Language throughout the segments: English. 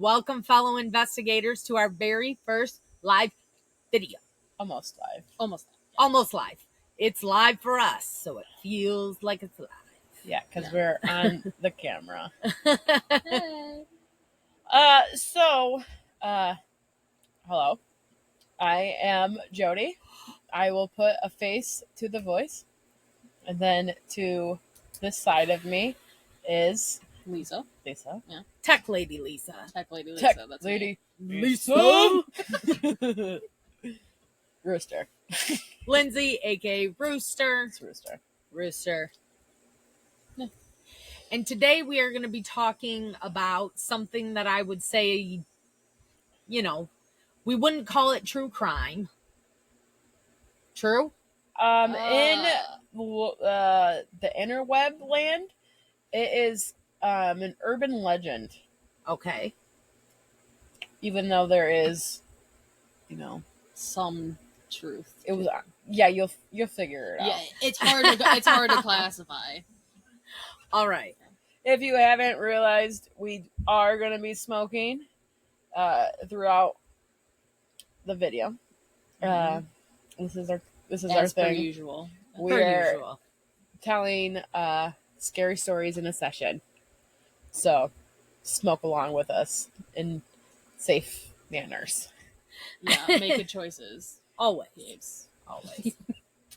Welcome, fellow investigators, to our very first live video. Almost live. Almost live. It's live for us, so it feels like it's live. Yeah, because we're on the camera. Hey. Hello. I am Jody. I will put a face to the voice. And then to this side of me is Lisa. Yeah. Tech Lady Lisa. Tech Lady Lisa. Tech That's Lady me. Lisa. Rooster. Lindsay, aka Rooster. It's Rooster. Rooster. Yeah. And today we are going to be talking about something that I would say, we wouldn't call it true crime. True? In the interweb land, it is an urban legend. Okay. Even though there is, some truth. it was. Yeah, you'll figure it out. Yeah, it's hard to classify. All right. If you haven't realized, we are going to be smoking throughout the video. This is our As per thing. usual. We're telling scary stories in a session, so smoke along with us in safe manners. Yeah, make good choices. Always.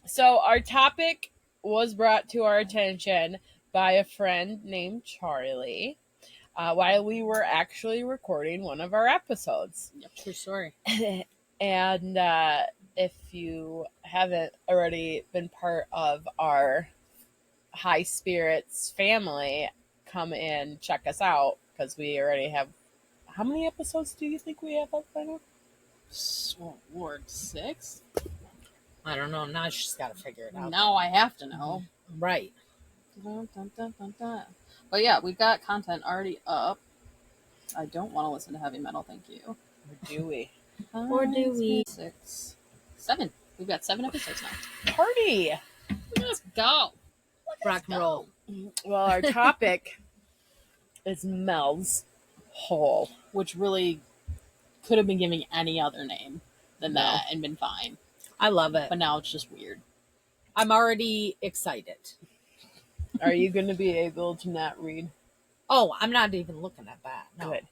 So our topic was brought to our attention by a friend named Charlie while we were actually recording one of our episodes. Yep, true story. And if you haven't already been part of our High Spirits family, come and check us out, because we already have... How many episodes do you think we have up by now? Lord, 6? I don't know. Now she's got to figure it out. Now I have to know. Right. Dun, dun, dun, dun, dun. But yeah, we've got content already up. I don't want to listen to heavy metal, thank you. Or do we? Or do we? 6, 7. We've got 7 episodes now. Party! Let's go. Rock and roll. Well, our topic is Mel's Hole. Which really could have been giving any other name than No. that and been fine. I love it. But now it's just weird. I'm already excited. Are you going to be able to not read? Oh, I'm not even looking at that. No. Good.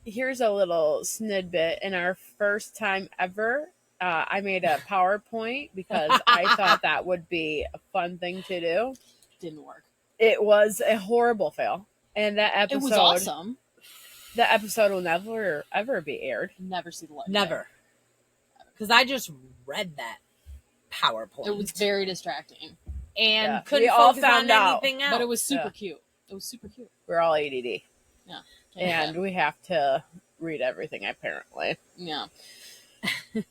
Here's a little snippet. In our first time ever, I made a PowerPoint because I thought that would be a fun thing to do. Didn't work. It was a horrible fail. And that episode... It was awesome. That episode will never, ever be aired. Never see the light. Never. Because I just read that PowerPoint. It was very distracting. And We couldn't all focus found on out. anything else. But it was super Yeah. cute. It was super cute. We're all ADD. Yeah. And we have to read everything, apparently. Yeah.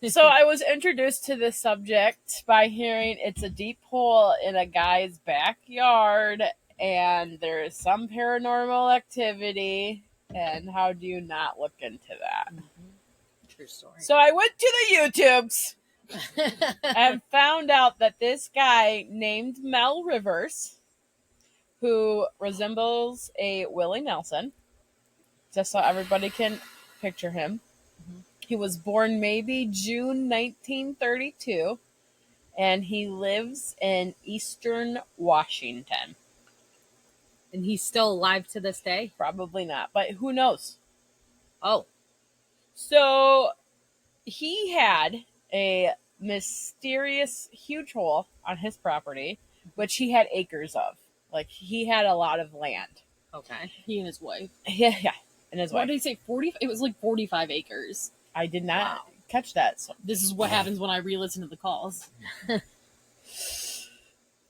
So I was introduced to this subject by hearing it's a deep hole in a guy's backyard and there is some paranormal activity, and how do you not look into that? True story. So I went to the YouTubes and found out that this guy named Mel Rivers, who resembles a Willie Nelson, just so everybody can picture him. He was born maybe June 1932, and he lives in Eastern Washington. And he's still alive to this day? Probably not, but who knows? Oh. So he had a mysterious huge hole on his property, which he had acres of. Like, he had a lot of land. Okay. He and his wife. Yeah, and his What wife. did he say? 40? It was like 45 acres. I did not Wow. catch that. So. This is what happens when I re-listen to the calls.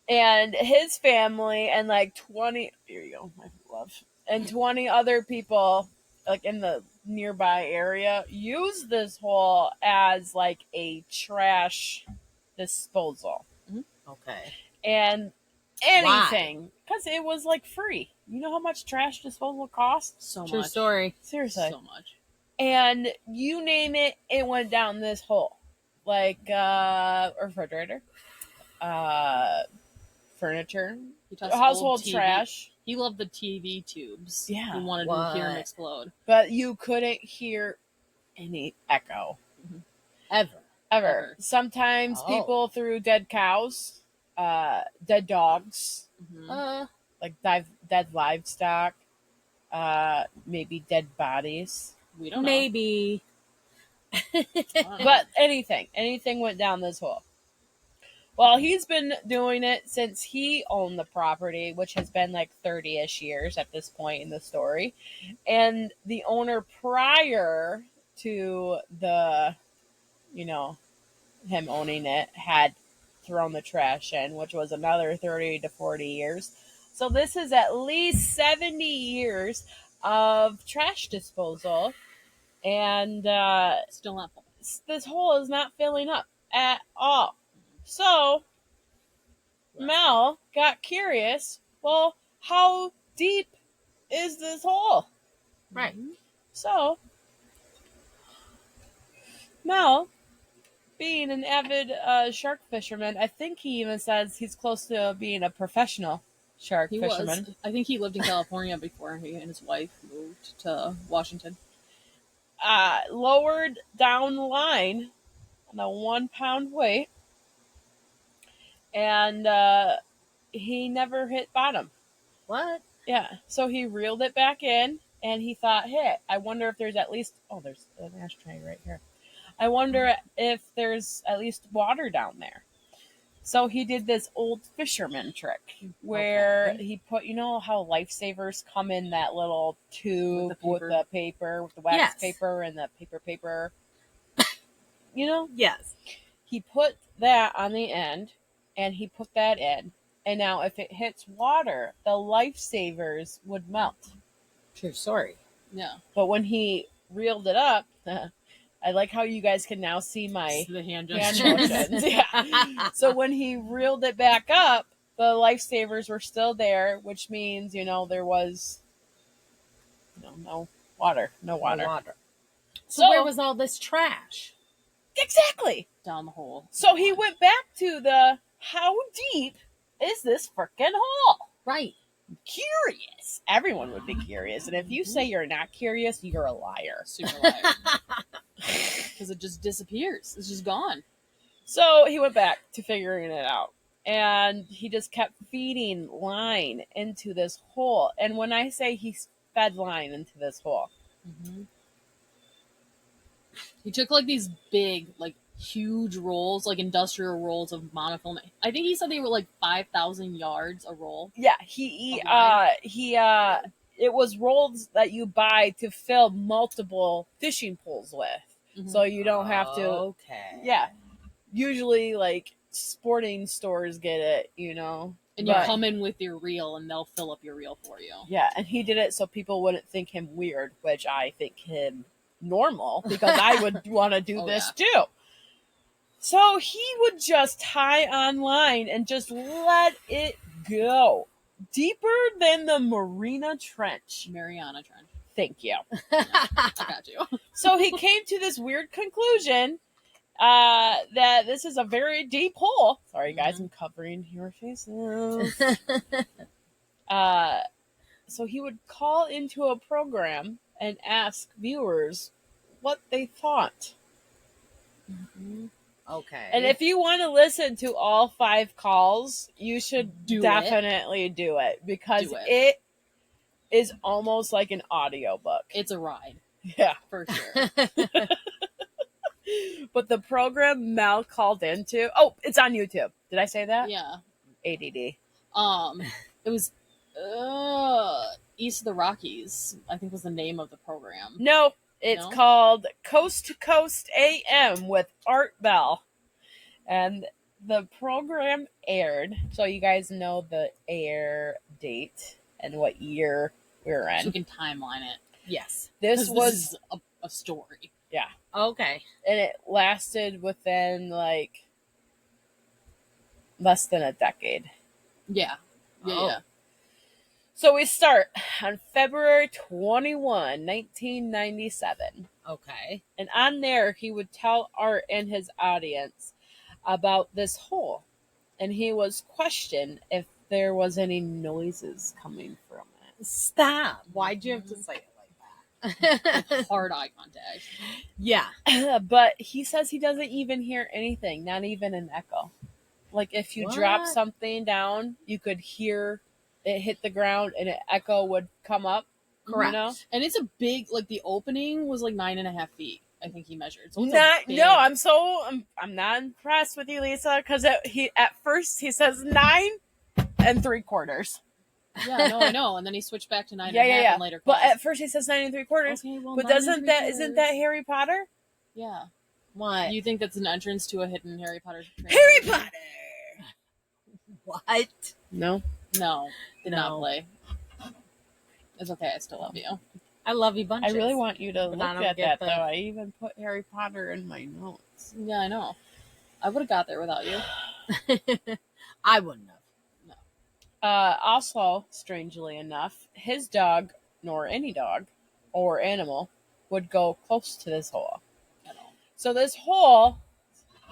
And his family and like 20... Here you go, my love. And 20 other people, like, in the nearby area use this hole as like a trash disposal. Okay. And anything, because it was like free. You know how much trash disposal costs? So True much. story. Seriously. So much. And you name it, it went down this hole. Like a refrigerator, furniture, He touched household old TV. trash. He loved the TV tubes. Yeah. He wanted to hear them What? explode. But you couldn't hear any echo. Ever. Ever. Sometimes Oh. people threw dead cows, dead dogs, Mhm. like dead livestock, maybe dead bodies. We don't know. Maybe. I don't know. But anything went down this hole. Well, he's been doing it since he owned the property, which has been like 30-ish years at this point in the story. And the owner prior to the, him owning it had thrown the trash in, which was another 30 to 40 years. So this is at least 70 years of trash disposal. And Still not full. this hole is not filling up at all. So Mel got curious. Well, how deep is this hole? Right. So Mel, being an avid shark fisherman, I think he even says he's close to being a professional shark He fisherman. was. I think he lived in California before he and his wife moved to Washington. Lowered down the line on a 1 pound weight, and he never hit bottom. What? Yeah, so he reeled it back in, and he thought, hey, I wonder if there's at least, there's an ashtray right here. I wonder if there's at least water down there. So he did this old fisherman trick where Okay. he put, how lifesavers come in that little tube with the paper, with the wax Yes. paper and the paper. Yes. He put that on the end, and he put that in. And now if it hits water, the lifesavers would melt. True story. Yeah. But when he reeled it up, I like how you guys can now see my The hand hand gestures. motions. Yeah. So when he reeled it back up, the lifesavers were still there, which means, there was no water. No water. No water. So So where was all this trash? Exactly. Down the hole. So he went back to the how deep is this frickin' hole? Right. Curious. Everyone would be curious. And if you say you're not curious, you're a liar. Super liar. Because it just disappears. It's just gone. So he went back to figuring it out. And he just kept feeding line into this hole. And when I say he fed line into this hole, Mm-hmm. He took like these big, like huge rolls, like industrial rolls of monofilament. I think he said they were like 5,000 yards a roll. yeah, Okay. it was rolls that you buy to fill multiple fishing poles with. Mhm. So you don't have to. Okay. Yeah. Usually, like, sporting stores get it, And you but- come in with your reel, and they'll fill up your reel for you. Yeah, and he did it so people wouldn't think him weird, which I think him normal, because I would want to do Oh, this too. So he would just tie on line and just let it go. Deeper than the Marina Trench. Mariana Trench. Thank you. I got you. So he came to this weird conclusion that this is a very deep hole. Sorry, guys, I'm covering your faces. So he would call into a program and ask viewers what they thought. Okay. And if you want to listen to all 5 calls, you should Do it. definitely do it, because Do it. it is almost like an audiobook. It's a ride, Yeah. for sure. But the program Mel called into, it's on YouTube. Did I say that? Yeah. ADD. It was East of the Rockies, I think was the name of the program. No, it's No? called Coast to Coast AM with Art Bell. And the program aired, so you guys know the air date and what year we're So we in. can timeline it. yes. This 'Cause was, is a story. Okay. and it lasted within like less than a decade. Yeah. Yeah, Oh. yeah. So we start on February 21, 1997. Okay. And on there, he would tell Art and his audience about this hole. And he was questioned if there was any noises coming from it. Stop. Why'd you have to say it like that? Hard eye contact. Yeah. But he says he doesn't even hear anything, not even an echo. Like if you drop What? something down, you could hear it hit the ground and an echo would come up. Correct. You know? And it's a big, like the opening was like 9.5 feet. I think he measured. So it's Not, a big, no, I'm not impressed with you, Lisa, because he at first he says 9 3/4. Yeah, no, I know. And then he switched back to 9.5 Yeah. and later. But calls. at first he says 9 3/4. Okay, well, But 9 isn't that Harry Potter? Yeah. What? You think that's an entrance to a hidden Harry Potter trailer? Harry Potter. What? No. No, did not No. play. It's okay. I still love you. I love you bunches. I really want you to But I look don't at get that, the- though. I even put Harry Potter in my notes. Yeah, I know. I would have got there without you. I wouldn't have. Also, strangely enough, his dog, nor any dog or animal, would go close to this hole. At all. So this hole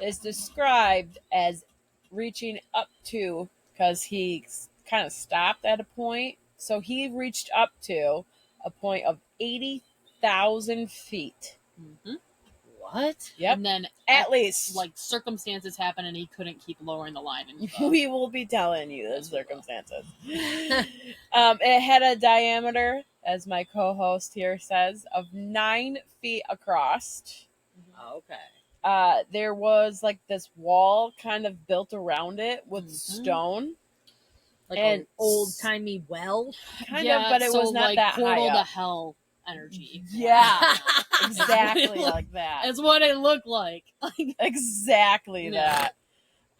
is described as reaching up to, because he kind of stopped at a point. So he reached up to a point of 80,000 feet. Mm-hmm. What? Yep. And then At least. like circumstances happen and he couldn't keep lowering the line. And We will be telling you the circumstances. It had a diameter, as my co-host here says, of 9 feet across. Okay. There was like this wall kind of built around it with Mhm. stone. Like And an old timey well. Kind of, but it was not like that portal high to up. hell energy. Yeah. Wow. Exactly like that. It's what it looked like. Like Exactly Yeah.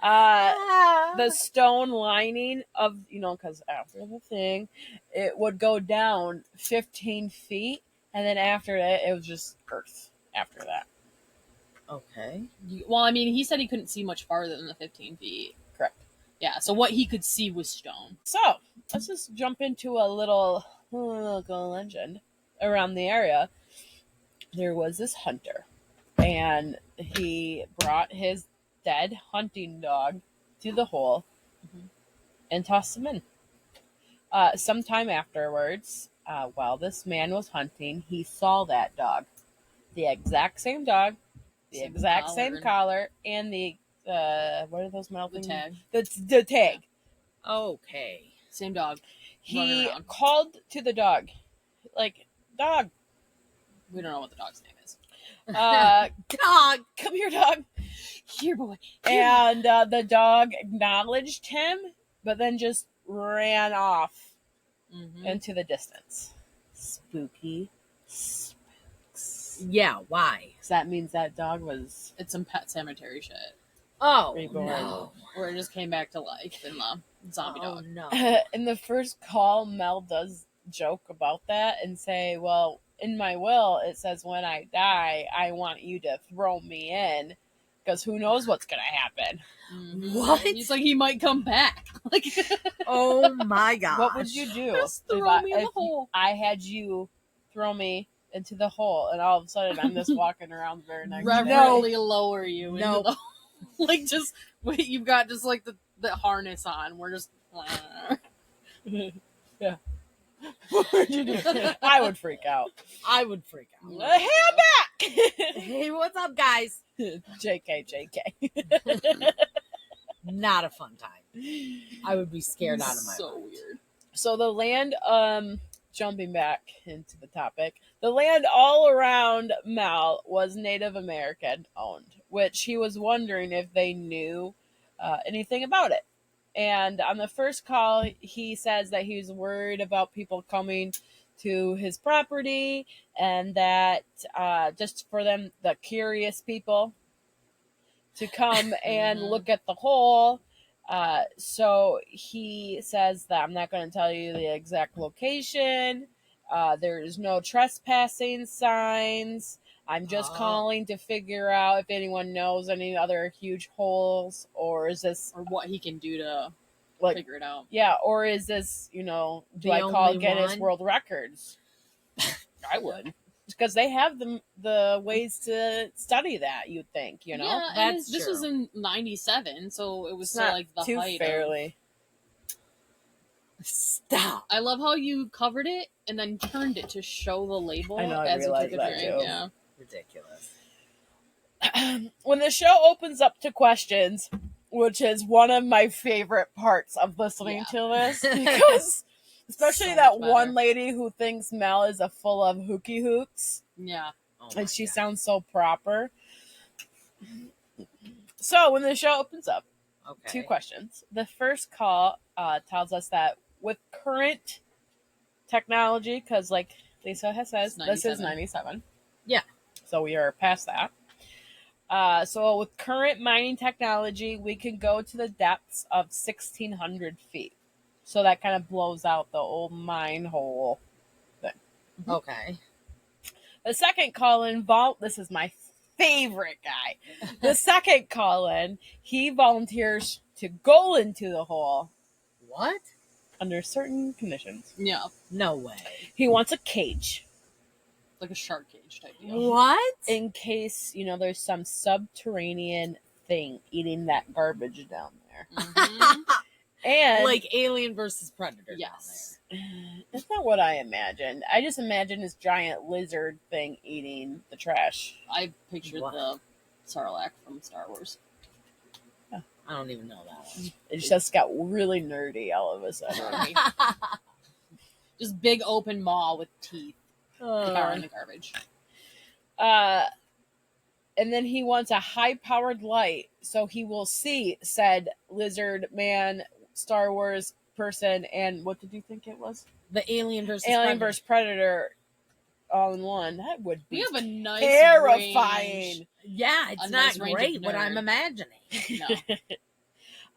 that. The stone lining of, because after the thing, it would go down 15 feet, and then after that, it was just earth after that. Okay. well, I mean, he said he couldn't see much farther than the 15 feet. Correct. Yeah, so what he could see was stone. So, let's just jump into a little local legend around the area. There was this hunter, and he brought his dead hunting dog to the hole and tossed him in. Sometime afterwards, while this man was hunting, he saw that dog. The exact same dog, the Same exact collar. same collar, and the, what are those metal The things? tag. The tag. Okay. Same dog. He Running around. called to the dog, like, dog, We don't know what the dog's name is. Dog. come here, dog. Here, boy. And the dog acknowledged him, but then just ran off Mm-hmm. into the distance. Spooky. Spooks. Yeah, why? 'Cause that means that dog was It's some pet cemetery shit. Oh, Reborn. no. Where it just came back to life and zombie Oh, dog. no. in the first call. Mel does joke about that and say, well, in my will it says when I die I want you to throw me in, because who knows what's gonna happen. Mhm. What? He's like, he might come back. Like, Oh, my God. What would you do just if throw me in the if hole. I had you throw me into the hole and all of a sudden I'm just walking around the very next day? Reverently lower you No. into the like, just wait, you've got just like the harness on. We're just Yeah. What would you do? I would freak out. I would freak out. Hey, I'm back. Hey, what's up, guys? JK. Not a fun time. I would be scared out of my so mind. weird. So the land, jumping back into the topic, the land all around Mel was Native American owned, which he was wondering if they knew anything about it. And on the first call, he says that he was worried about people coming to his property, and that just for them, the curious people, to come and Mhm. look at the hole. So he says that I'm not going to tell you the exact location. There's no trespassing signs. I'm just Oh. calling to figure out if anyone knows any other huge holes, or is this Or what he can do to like, figure it out. yeah, or is this, do The I call only Guinness one? World Records? I would. Because they have the ways to study that, you'd think, Yeah, That's and this was true. in '97, so it was It's still not like the too height. fairly. Stop. I love how you covered it and then turned it to show the label I know, I as you took realized a that drink. too. Yeah. Ridiculous. When the show opens up to questions, which is one of my favorite parts of listening to this, because especially So that much one better. lady who thinks Mel is a full of hooky hooks, Yeah. Oh my and she God. sounds so proper. So when the show opens up, Okay. 2 questions. The first call tells us that with current technology, because like Lisa has said, It's this is 97. 97. Yeah. So we are past that. So with current mining technology, we can go to the depths of 1,600 feet. So that kind of blows out the old mine hole. Okay. The second call-in this is my favorite guy. The second call-in, he volunteers to go into the hole What? under certain conditions. Yeah. No way. He wants a cage Like a shark cage type deal. What? in case, there's some subterranean thing eating that garbage down there. Mhm. And Like Alien versus Predator. Yes. that's not what I imagined. I just imagined this giant lizard thing eating the trash. I pictured What? the Sarlacc from Star Wars. I don't even know that one. It just got really nerdy all of a sudden. Just big open maw with teeth devouring the garbage. And then he wants a high-powered light so he will see said lizard man, Star Wars person, and what did you think it was? The Alien versus Alien Predator. vs. Predator all in one. That would We be have a nice terrifying. Yeah, it's A not nice range of great what I'm nerd. imagining. range.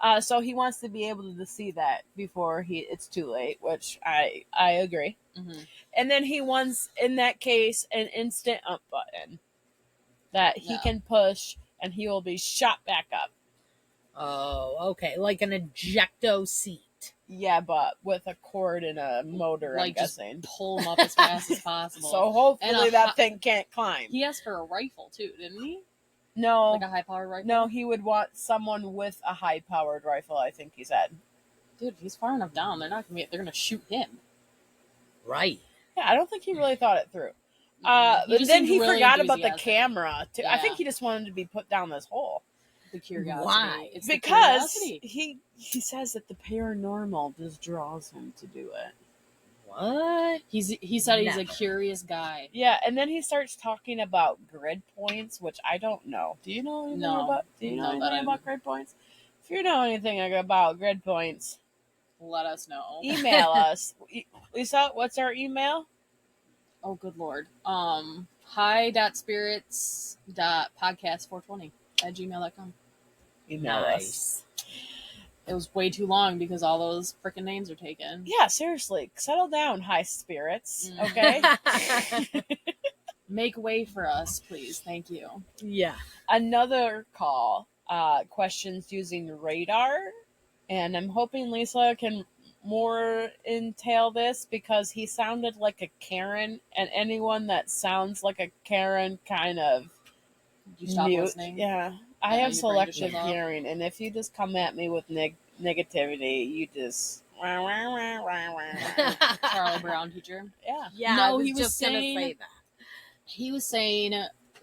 No. So he wants to be able to see that before it's too late, which I agree. hmm And then he wants, in that case, an instant up button that he Yeah. can push, and he will be shot back up. Oh, okay. Like an ejecto seat. Yeah, but with a cord and a motor, I'm Like, just guessing. pull them up as fast as possible. So hopefully And a that hot- thing can't climb. He asked for a rifle too, didn't he? No, Like a high-powered rifle. no, he would want someone with a high-powered rifle, I think he said. Dude, he's far enough down. They're not gonna. They're gonna shoot him. Right. Yeah, I don't think he really thought it through. He But just then seemed he really forgot about the enthusiastic. camera, too. I think Yeah. he just wanted to be put down this hole. The curiosity. Why? It's the Because curiosity. he says that the paranormal just draws him to do it. What? He said he's a Never. curious guy. Yeah, and then he starts talking about grid points, which I don't know. Do you know anything No. about? Do you know No, but anything about grid points? If you know anything about grid points, Let us know. email us. Lisa, what's our email? Oh, good lord. hi.spirits.podcast420@gmail.com. Email us. Nice. It was way too long because all those freaking names are taken. Yeah, seriously, settle down, high spirits. Mm. Okay. Make way for us, please. Thank you. Yeah. Another call. Questions using radar, and I'm hoping Lisa can more entail this because he sounded like a Karen, and anyone that sounds like a Karen kind of Did you stop mute. listening? Yeah, I Yeah, have your brain just selective shut off. hearing, and if you just come at me with negativity, you just Charlie Brown teacher. yeah. Yeah, No, I was he was just saying- gonna say that. He was saying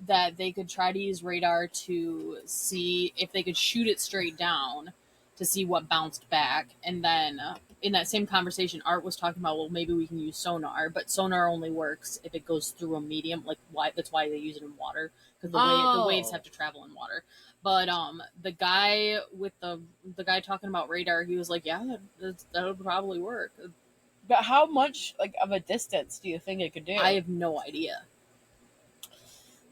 that they could try to use radar to see if they could shoot it straight down to see what bounced back. And then in that same conversation, Art was talking about, well, maybe we can use sonar, but sonar only works if it goes through a medium. Like, that's why they use it in water, because the waves have to travel in water. But the guy with the guy talking about radar, he was like, yeah, that would probably work. But how much of a distance do you think it could do? I have no idea.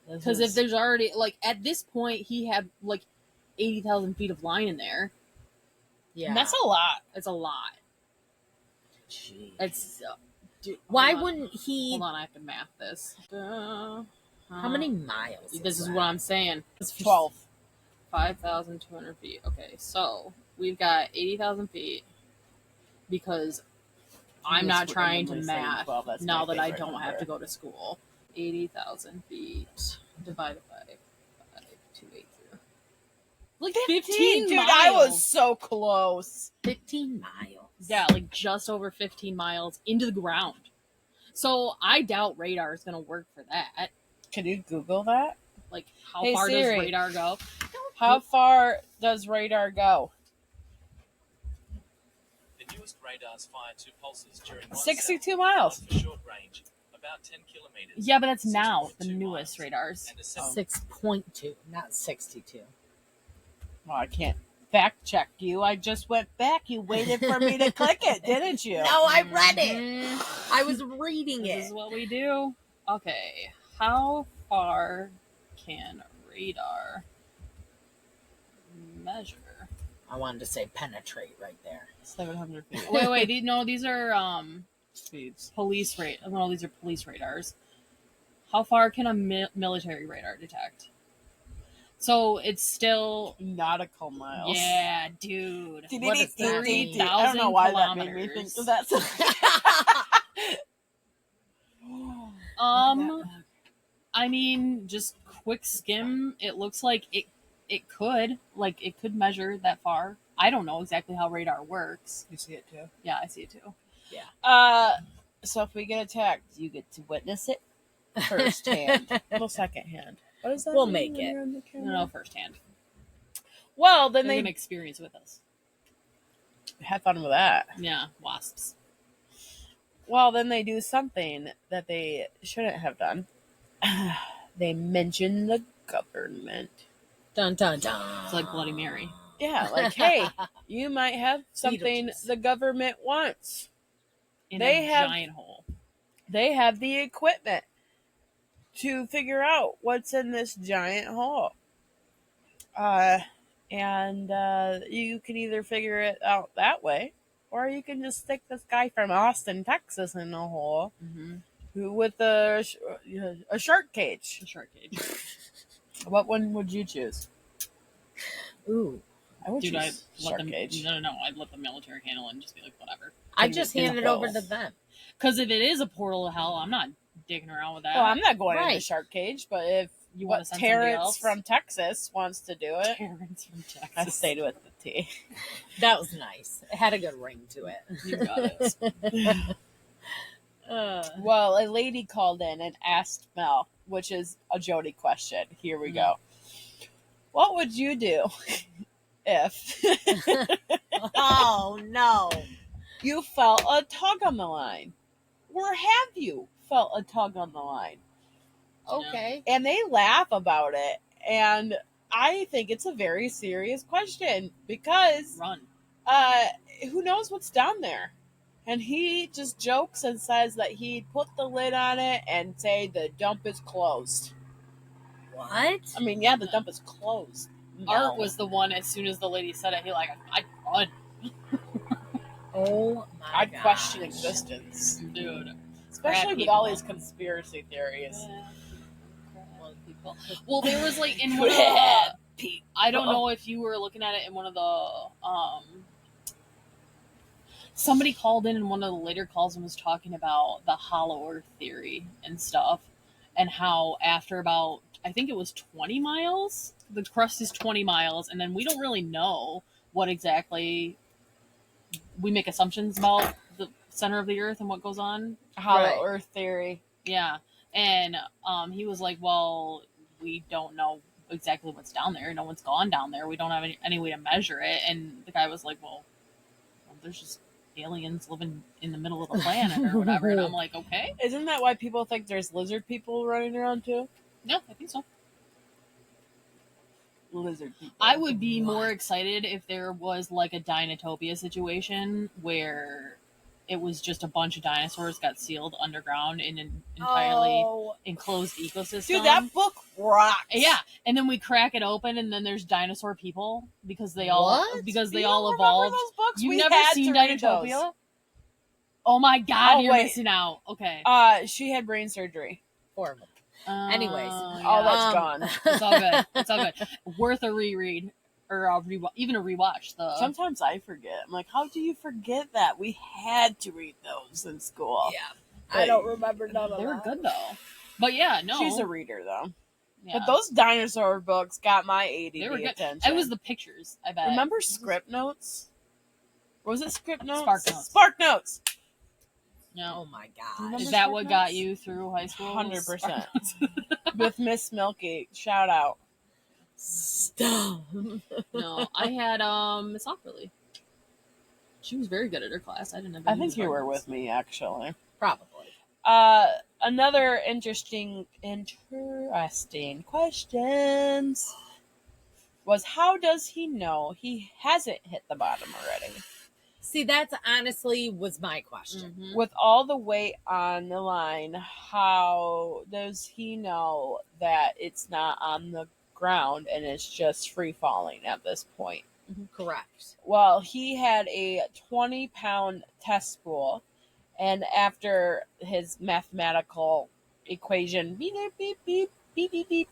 This Because if is- there's already, at this point, he had, 80,000 feet of line in there. Yeah. that's a lot. It's a lot. Jeez. It's, dude, Why hold on. wouldn't he? Hold on, I have to math this. How many miles? This is what I'm saying. 12. 5,200 feet. Okay, so we've got 80,000 feet because I'm not trying to math now that I don't have to go to school. 80,000 feet divided by 5,283. Like 15 dude, miles. I was so close. 15 miles. Yeah, like just over 15 miles into the ground. So I doubt radar is going to work for that. Can you Google that? Like, how Hey, far Siri. does radar go? How far does radar go? The newest radars fire 2 pulses during one 62 cell, miles. one for short range, about 10 kilometers. Yeah, but that's now the 6.2 newest miles, radars. and a seven- 6.2, not 62. Well, I can't fact check you. I just went back. You waited for me to click it, didn't you? No, I read it. Mhm. I was reading This it. is what we do. Okay, how far can radar measure? I wanted to say penetrate right there. 700 feet. Wait, these are Speeds. police rate. No, these are police radars. How far can a military radar detect? So it's still, Nautical miles. yeah, dude. What does that mean? I don't know why that made me think of that. I mean, just quick skim. It looks like it could measure that far. I don't know exactly how radar works. You see it too? Yeah, I see it too. So if we get attacked, you get to witness it firsthand. Well, secondhand. What does that We'll mean make when it. you're on the camera? No, firsthand. Well, then They're they gonna experience with us. have fun with that. Yeah, wasps. Well, then they do something that they shouldn't have done. They mention the government. Dun dun dun. It's like Bloody Mary. Yeah, like, hey, you might have something Beetlejuice. the government wants. In They a have- giant hole. They have the equipment to figure out what's in this giant hole. And you can either figure it out that way, or you can just stick this guy from Austin, Texas in the hole Mm-hmm. who with a shark cage. The shark cage. What one would you choose? Ooh. I would Dude, I choose let shark them. cage. No. I'd let the military handle it and just be like, whatever. I just in the hand it over hole. to them. Because if it is a portal to hell, I'm not digging around with that. Well, I'm not going in the Right. shark cage, but if You wanna what send somebody Terrence else? from Texas wants to do it, Terrence from Texas. I stayed with the T. That was nice. It had a good ring to it. You got it. Well, a lady called in and asked Mel, which is a Jody question. Here we go. What would you do if Oh no. you felt a tug on the line? Or have you felt a tug on the line? Okay. And they laugh about it. And I think it's a very serious question because Run. who knows what's down there? And he just jokes and says that he'd put the lid on it and say the dump is closed. What? I mean, yeah, the dump is closed. No. Art was the one, as soon as the lady said it, he like, I'd run. Oh my I'd gosh. question existence. Dude. Especially Crap with all people. these conspiracy theories. Well, there was like in one of the, I don't know if you were looking at it in one of the somebody called in one of the later calls and was talking about the hollow earth theory and stuff, and how after about, I think it was 20 miles, the crust is 20 miles, and then we don't really know what exactly, we make assumptions about the center of the earth and what goes on. Hollow Right. Earth theory. Yeah. And he was like, well, we don't know exactly what's down there. No one's gone down there. We don't have any way to measure it. And the guy was like, well, there's just aliens living in the middle of the planet or whatever. And I'm like, okay. Isn't that why people think there's lizard people running around too? Yeah, I think so. Lizard people. I would be What? more excited if there was like a Dinotopia situation where it was just a bunch of dinosaurs got sealed underground in an entirely Oh, enclosed ecosystem. Dude, that book rocks. Yeah, and then we crack it open, and then there's dinosaur people because they all What? because they You all don't remember evolved. those books? You've We never had seen to read Dinotopia? those. Oh my god, Oh, you're wait. missing out. Okay. She had brain surgery. horrible. anyways. Oh, yeah. that's gone. It's all good. It's all good. Worth a reread or even a rewatch. The Sometimes I forget. I'm like, how do you forget that? We had to read those in school. Yeah. But I don't remember none of they were that. good though. But yeah, no. She's a reader, though. Yeah. But those dinosaur books got my ADD They were good. attention. It was the pictures, I bet. Remember Script Notes? Or was it Script Notes? Spark Notes. Spark Notes. No. Oh my Remember gosh. Is that Spark what got Notes? you through high school? 100%. With Miss Milky. Shout out. Stop. No, I had Miss Ockerly. She was very good at her class. I didn't have. I any think you were departments. with me, actually. Probably. Another interesting questions was, how does he know he hasn't hit the bottom already? See, that's honestly was my question. Mhm. With all the weight on the line, how does he know that it's not on the ground and it's just free falling at this point? Correct. Well, he had a 20-pound test spool, and after his mathematical equation, beep, beep, beep, beep, beep, beep,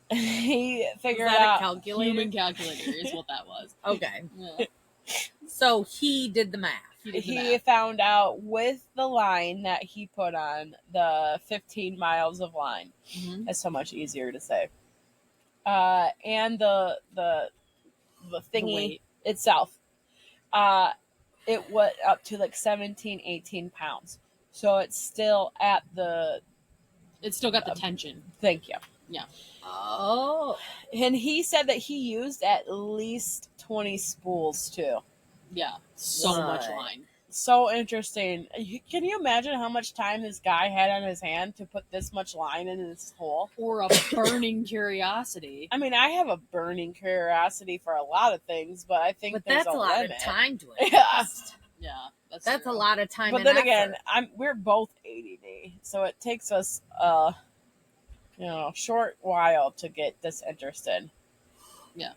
he Was figured that a out. calculator? Human calculator is what that was. Okay. Yeah. So he did the math. He did the He math. found out with the line that he put on the 15 miles of line. Mhm. It's so much easier to say. And the The thingy weight. itself, it went up to like 17, 18 pounds. So it's still at the, It's still got the tension. thank you. Oh. And he said that he used at least 20 spools too. Yeah. So much What? line. So interesting. Can you imagine how much time this guy had on his hand to put this much line in this hole? Or a burning curiosity. I mean, I have a burning curiosity for a lot of things, but I think But there's that's a lot limit. of time to Yeah. invest. Yeah. That's true. a lot of time But and then effort. again, we're both ADD, so it takes us short while to get this interested. I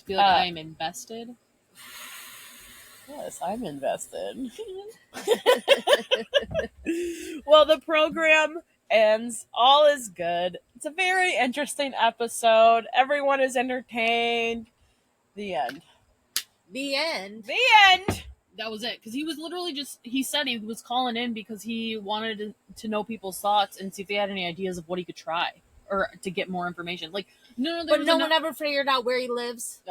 feel like I am invested. Yes, I'm invested. Well, the program ends. All is good. It's a very interesting episode. Everyone is entertained. The end. The end. The end. That was it. Because he was literally he said he was calling in because he wanted to know people's thoughts and see if they had any ideas of what he could try or to get more information. Like, no, But no one ever figured out where he lives.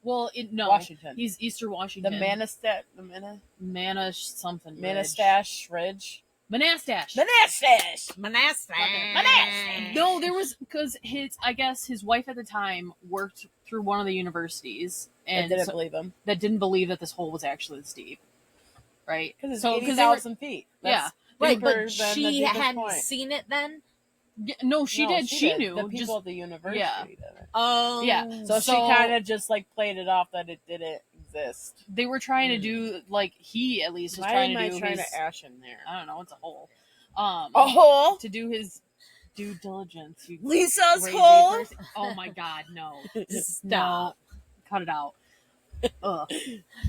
Well, no. Washington. He's Eastern The Washington. Manish something. Manastash Ridge. Manastash. Manastash. Monastic. Monastic. No, there was because I guess his wife at the time worked through one of the universities I and didn't so- believe him. that didn't believe that this hole was actually this deep, right? Because it's So- 'cause they were- 80,000 feet. Yeah. Right, deeper but than the she deepest hadn't point. seen it then. Yeah, no, she No, did. She knew. The people just at the university yeah. did it. Oh, Yeah, So, she kind of just like played it off that it didn't exist. they were trying to do like he at least was Why trying am I to do trying his. to ash in there? I don't know. It's a hole. A hole? To do his due diligence. You Lisa's crazy hole? person. Oh my god, no! Stop. No, cut it out. Ugh.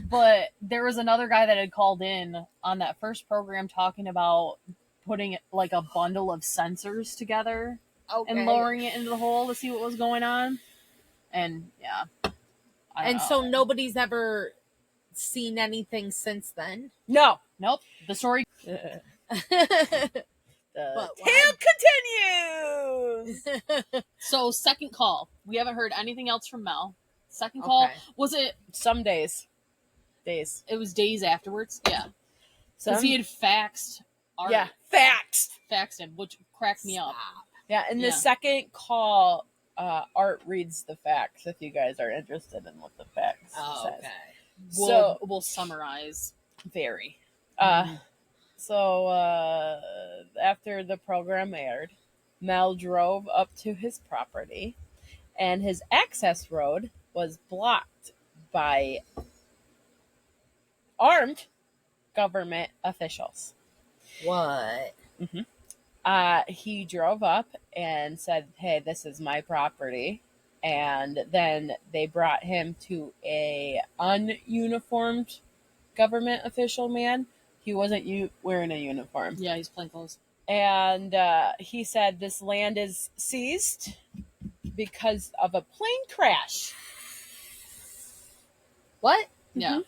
But there was another guy that had called in on that first program talking about putting like a bundle of sensors together Okay. and lowering it into the hole to see what was going on. And yeah. I don't And know. so nobody's ever seen anything since then. No. Nope. The story. The But tale continues. So second call. We haven't heard anything else from Mel. Second call. Okay. Was it? Some days. Days. It was days afterwards. Yeah. Some, Because he had faxed. Art, yeah. Facts. faxed him, which cracked me up. Stop. Yeah, in the Yeah. second call, Art reads the facts if you guys are interested in what the facts Oh, says. okay. We'll summarize. Very. Mhm. So after the program aired, Mel drove up to his property, and his access road was blocked by armed government officials. What? He drove up and said, "Hey, this is my property." And then they brought him to a ununiformed government official man. He wasn't wearing a uniform. Yeah, he's plain clothes. And he said this land is seized because of a plane crash. What? Yeah.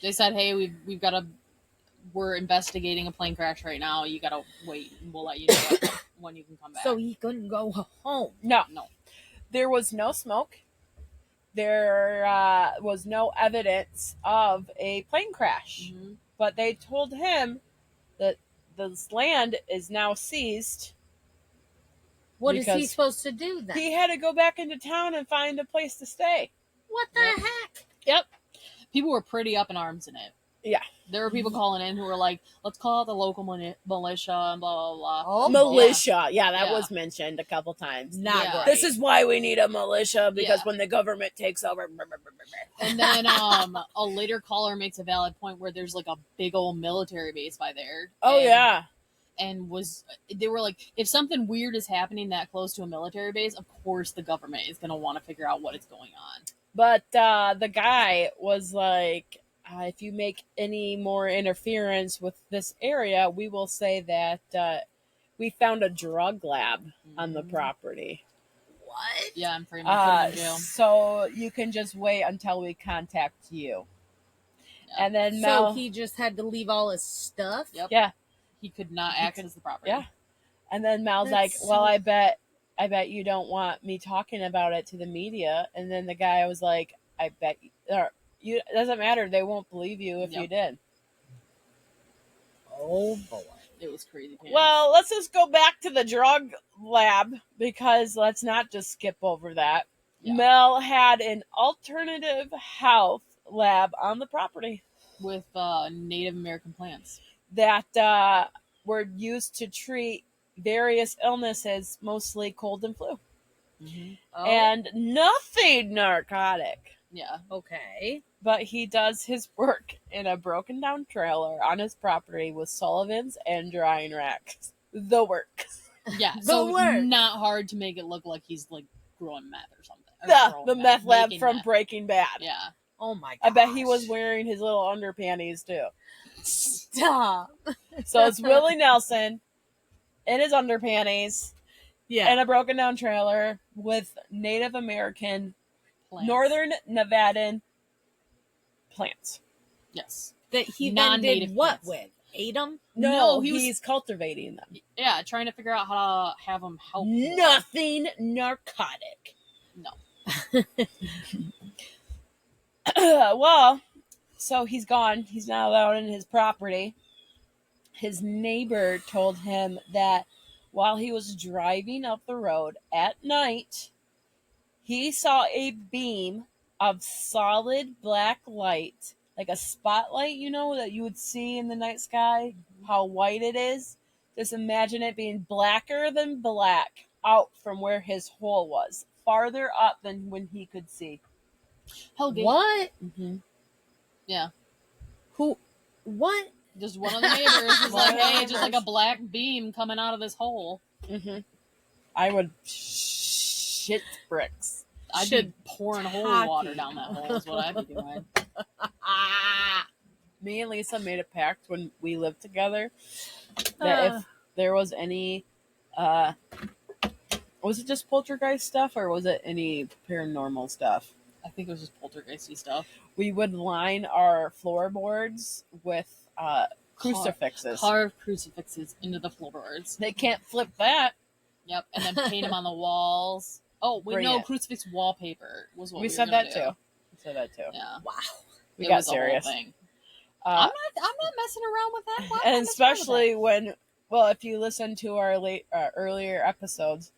They said, "Hey, we're investigating a plane crash right now. You gotta wait, and we'll let you know." when you can come back. So he couldn't go home. No, no. there was no smoke. There was no evidence of a plane crash. Mhm. But they told him that this land is now seized. What is he Because supposed to do then? He had to go back into town and find a place to stay. What the Yep. heck? Yep. People were pretty up in arms in it. Yeah. There were people calling in who were like, let's call out the local militia and blah, blah, blah. Oh, Militia. Yeah, that Yeah. was mentioned a couple times. Not Yeah. great. This is why we need a militia, because Yeah. when the government takes over. And then a later caller makes a valid point where there's like a big old military base by there. Oh, and, yeah. And they were like, if something weird is happening that close to a military base, of course the government is going to want to figure out what is going on. But the guy was like, if you make any more interference with this area, we will say that we found a drug lab on the Mhm. property. What? Yeah, I'm pretty much put him in jail. So you can just wait until we contact you. Yeah. And then Mel, So he just had to leave all his stuff? Yep. yeah, He could not access the property. yeah. And then Mal's That's like, well, so- I bet you don't want me talking about it to the media. And then the guy was like, I bet you, it doesn't matter. They won't believe you if Yep. you did. Oh, boy. It was crazy. Pants. Well, let's just go back to the drug lab, because let's not just skip over that. Yeah. Mel had an alternative health lab on the property with Native American plants. that were used to treat various illnesses, mostly cold and flu. Mm-hmm. Oh, And nothing narcotic. Yeah. okay. But he does his work in a broken down trailer on his property with Sullivans and drying racks. The work. Yeah. The So work. not hard to make it look like he's like growing meth or something. Or growing The meth lab making from meth. Breaking Bad. Yeah. Oh, my God. I bet he was wearing his little underpanties too. Stop. So it's Willie Nelson in his underpanties Yeah. in a broken down trailer with Native American, Plants. Northern Nevadan plants. Yes. that he then non-native did what plants. with? Ate them? No, he was- he's cultivating them. Yeah. Trying to figure out how to have them help. Nothing narcotic. No. Well, so he's gone. He's not allowed in his property. His neighbor told him that while he was driving up the road at night, he saw a beam of solid black light, like a spotlight, you know, that you would see in the night sky, how white it is. Just imagine it being blacker than black out from where his hole was, farther up than when he could see. Hellgate. What? Mm-hmm. Yeah. Who? What? Just one of the neighbors was One like, of the hey, just like a neighbors. black beam coming out of this hole. Mm-hmm. I would shit bricks. I'd Should be pouring holy hockey. water down that hole is what I'd be doing. Me and Lisa made a pact when we lived together that if there was any, was it just poltergeist stuff or was it any paranormal stuff? I think it was just poltergeisty stuff. We would line our floorboards with crucifixes. Carve crucifixes into the floorboards. They can't flip that. Yep, and then paint them on the walls. Oh, wait, Bring no, it. crucifix wallpaper was what we, We were said gonna that do. too. We said that too. Yeah, Wow. We it got was a whole serious. thing. Uh, I'm not messing around with that. Why am I and messing around with especially when, well, if you listen to our earlier episodes,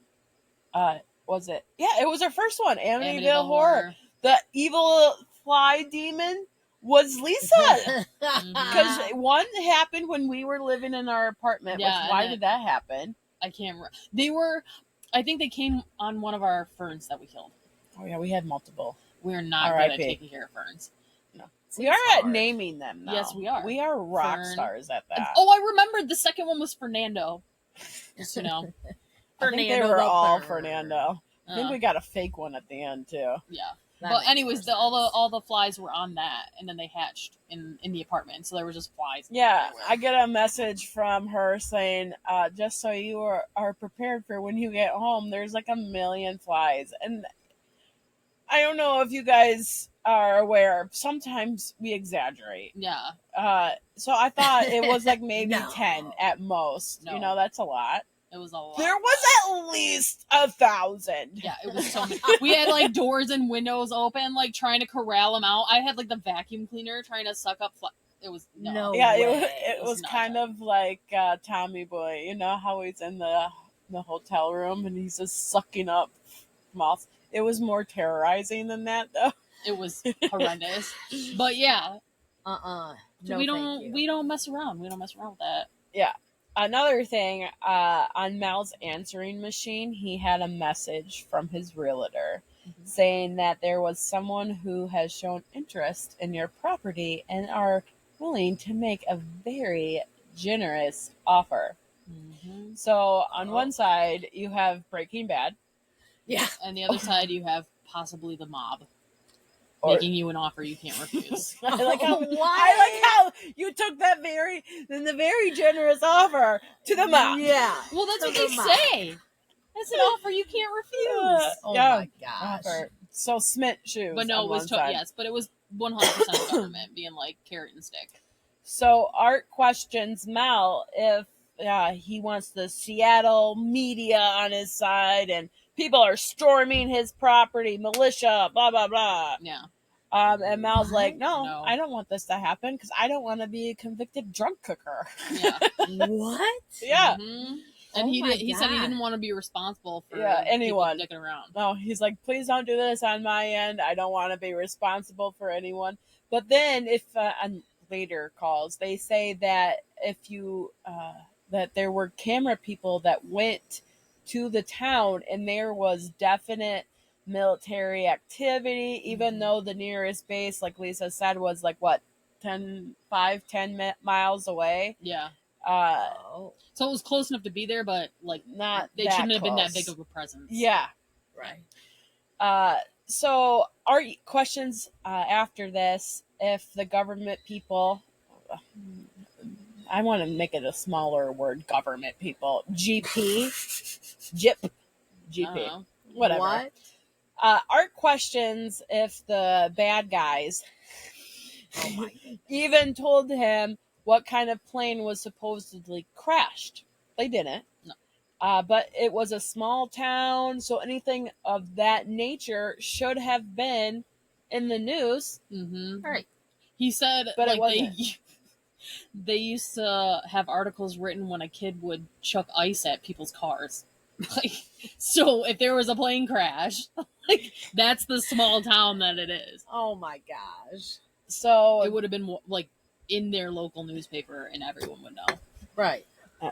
was it? Yeah, it was our first one, that? Amityville Horror. The evil fly demon was Lisa. Because one happened when we were living in our apartment. Yeah, Why and did that happen? I can't remember. They were, I think they came on one of our ferns that we killed. Oh yeah, we had multiple. We're not good at R.I.P. taking care of ferns. We are at naming them now. Yes, we are. We are rock Fern. stars at that. Oh, I remembered the second one was Fernando. Just to know. I think they Fernando were the all Third. Fernando. I think we got a fake one at the end too. Yeah. That But makes anyways, more all the flies were on that, and then they hatched in the apartment, so there were just flies. Yeah, everywhere. I get a message from her saying, just so you are prepared for when you get home, there's like a million flies. And I don't know if you guys are aware, sometimes we exaggerate. Yeah. So I thought it was like maybe No. 10 at most. No. You know, that's a lot. It was a lot. There was at least 1,000. Yeah, it was so many. We had like doors and windows open, like trying to corral them out. I had like the vacuum cleaner trying to suck up. It was No. Yeah, way. it was not kind fun. of like Tommy Boy. You know how he's in the hotel room and he's just sucking up moths. It was more terrorizing than that, though. It was horrendous. But yeah, No, we thank you. don't mess around. We don't mess around with that. Another thing, on Mel's answering machine, he had a message from his realtor saying that there was someone who has shown interest in your property and are willing to make a very generous offer. Mm-hmm. So on Oh. one side, you have Breaking Bad. Yeah. And the other side, you have possibly the mob Or- making you an offer you can't refuse. I like how What? I like how you took the very generous offer to the mob. Yeah. Well, that's what To they the mob. say. That's an offer you can't refuse. Oh Yeah. my gosh. Offer. So Smith shoes. But no, on it was one side. yes, but it was 100% government being like carrot and stick. So Art questions Mel if he wants the Seattle media on his side and people are storming his property, militia, blah blah blah. Yeah. And Mel's What? like, no, No. I don't want this to happen because I don't want to be a convicted drunk cooker. Yeah. What? Yeah. Mhm. And Oh my he said he God. didn't want to be responsible for Yeah, people anyone. dicking around. No, he's like, please don't do this on my end. I don't want to be responsible for anyone. But then, if on later calls, they say that if you that there were camera people that went to the town and there was definite military activity, even though the nearest base, like Lisa said, was like what 10 miles away. Yeah. Oh, So it was close enough to be there, but like Not they that shouldn't have been that close. big of a presence. Yeah. right. So our questions after this, if the government people, I want to make it a smaller word, government people, GP, Uh-huh. whatever. What? Art questions if the bad guys Oh my goodness. even told him what kind of plane was supposedly crashed. They didn't. No. But it was a small town, so anything of that nature should have been in the news. Mm-hmm. All right. He said, But it like wasn't. they used to have articles written when a kid would chuck ice at people's cars. Like, so if there was a plane crash, like that's the small town that it is. Oh my gosh. So It would have been like in their local newspaper, and everyone would know. Right.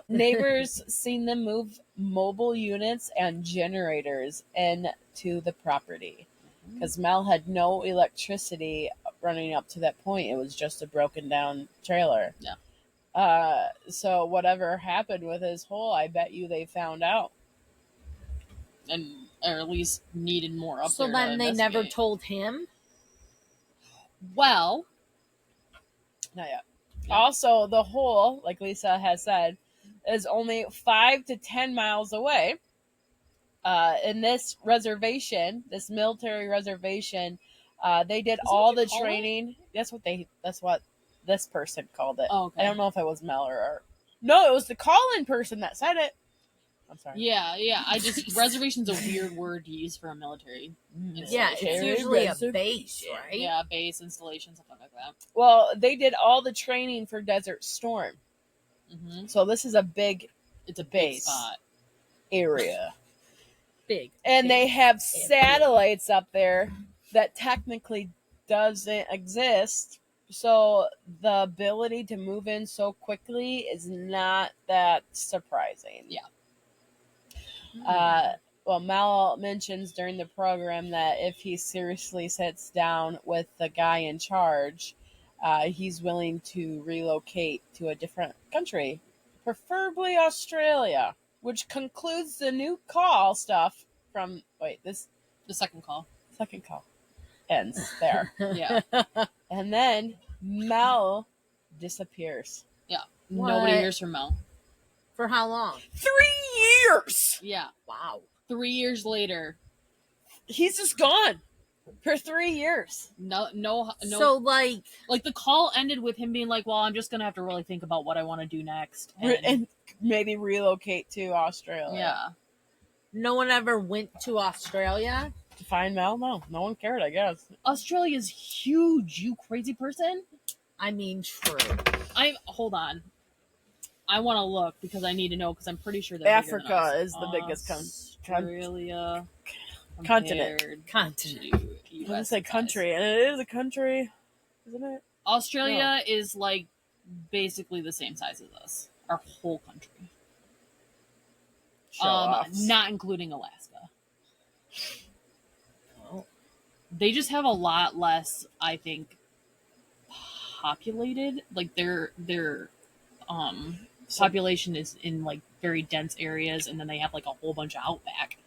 neighbors seen them move mobile units and generators into the property because Mel had no electricity running up to that point. It was just a broken down trailer. Yeah. So whatever happened with his hole, I bet you they found out. And or at least needed more up So there. then to they never investigate. told him. Well, Not yet. Yeah. Also, the hole, like Lisa has said, is only 5 to 10 miles away. In this reservation, this military reservation, they did Is that all what you the call it? training. That's what this person called it. Oh, okay. I don't know if it was Mel or no, it was the call-in person that said it. I'm sorry. yeah. I just reservation's a weird word to use for a military. Yeah, it's Military usually a reservation. base, right? Yeah, base installation, something like that. Well, they did all the training for Desert Storm, Hmm. so this is a big It's a big Base. spot. area. Big. And they big. have satellites up there that technically doesn't exist. So the ability to move in so quickly is not that surprising. Yeah. Well, Mal mentions during the program that if he seriously sits down with the guy in charge, he's willing to relocate to a different country, preferably Australia, which concludes the new call stuff from. Wait, this The second call. second call ends there. Yeah. And then Mel disappears. Nobody What? hears from Mel. For how long? 3 years! Yeah. Wow. 3 years later. He's just gone. For 3 years. No. So like, Like the call ended with him being like, "Well, I'm just gonna have to really think about what I want to do next." And maybe relocate to Australia. yeah, no one ever went to Australia. To find Mel? No one cared, I guess. Australia's huge. You crazy person. I mean, true. Hold on. I want to look because I need to know because I'm pretty sure that Africa is the biggest Australia continent. compared to I was US say country, and it is a country, isn't it? Australia is like basically the same size as us. Our whole country. Show-offs. Not including Alaska. Oh. They just have a lot less, I think, populated. Like their population is in like very dense areas, and then they have like a whole bunch of outback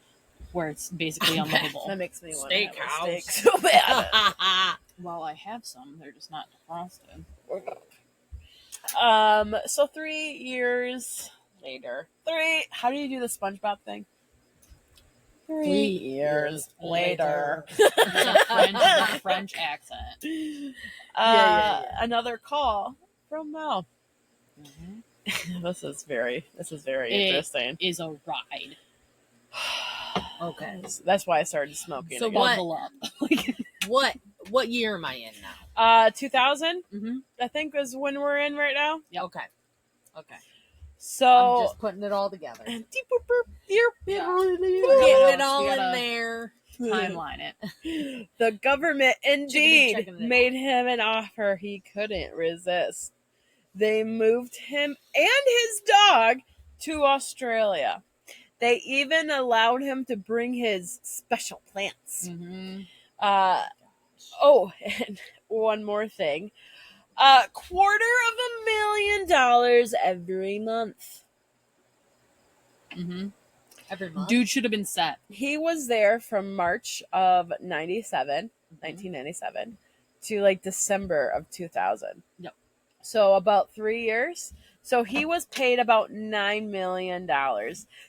where it's basically unlivable. That makes me want to have a Steakhouse. steak so bad. Well, I have some. They're just not frosted. So 3 years later. How do you do the SpongeBob thing? 3 years later. It's a French accent. Yeah. Another call from Mel. Mm-hmm. This is very It- interesting. Is a ride. Okay. That's why I started smoking. So again. what- Buckle up. What year am I in now? 2000, Mm-hmm. I think, is when we're in right now. Yep. Okay. So I'm just putting it all together. Yeah. Getting Yeah. it all We in gotta- there. Timeline it. The government indeed checking it out. made him an offer he couldn't resist. They moved him and his dog to Australia. They even allowed him to bring his special plants. Mm-hmm. And one more thing. $250,000 every month. Mm-hmm. Every month. Dude should have been set. He was there from March of 1997, to like December of 2000. Yep. So about 3 years. So he was paid about $9 million.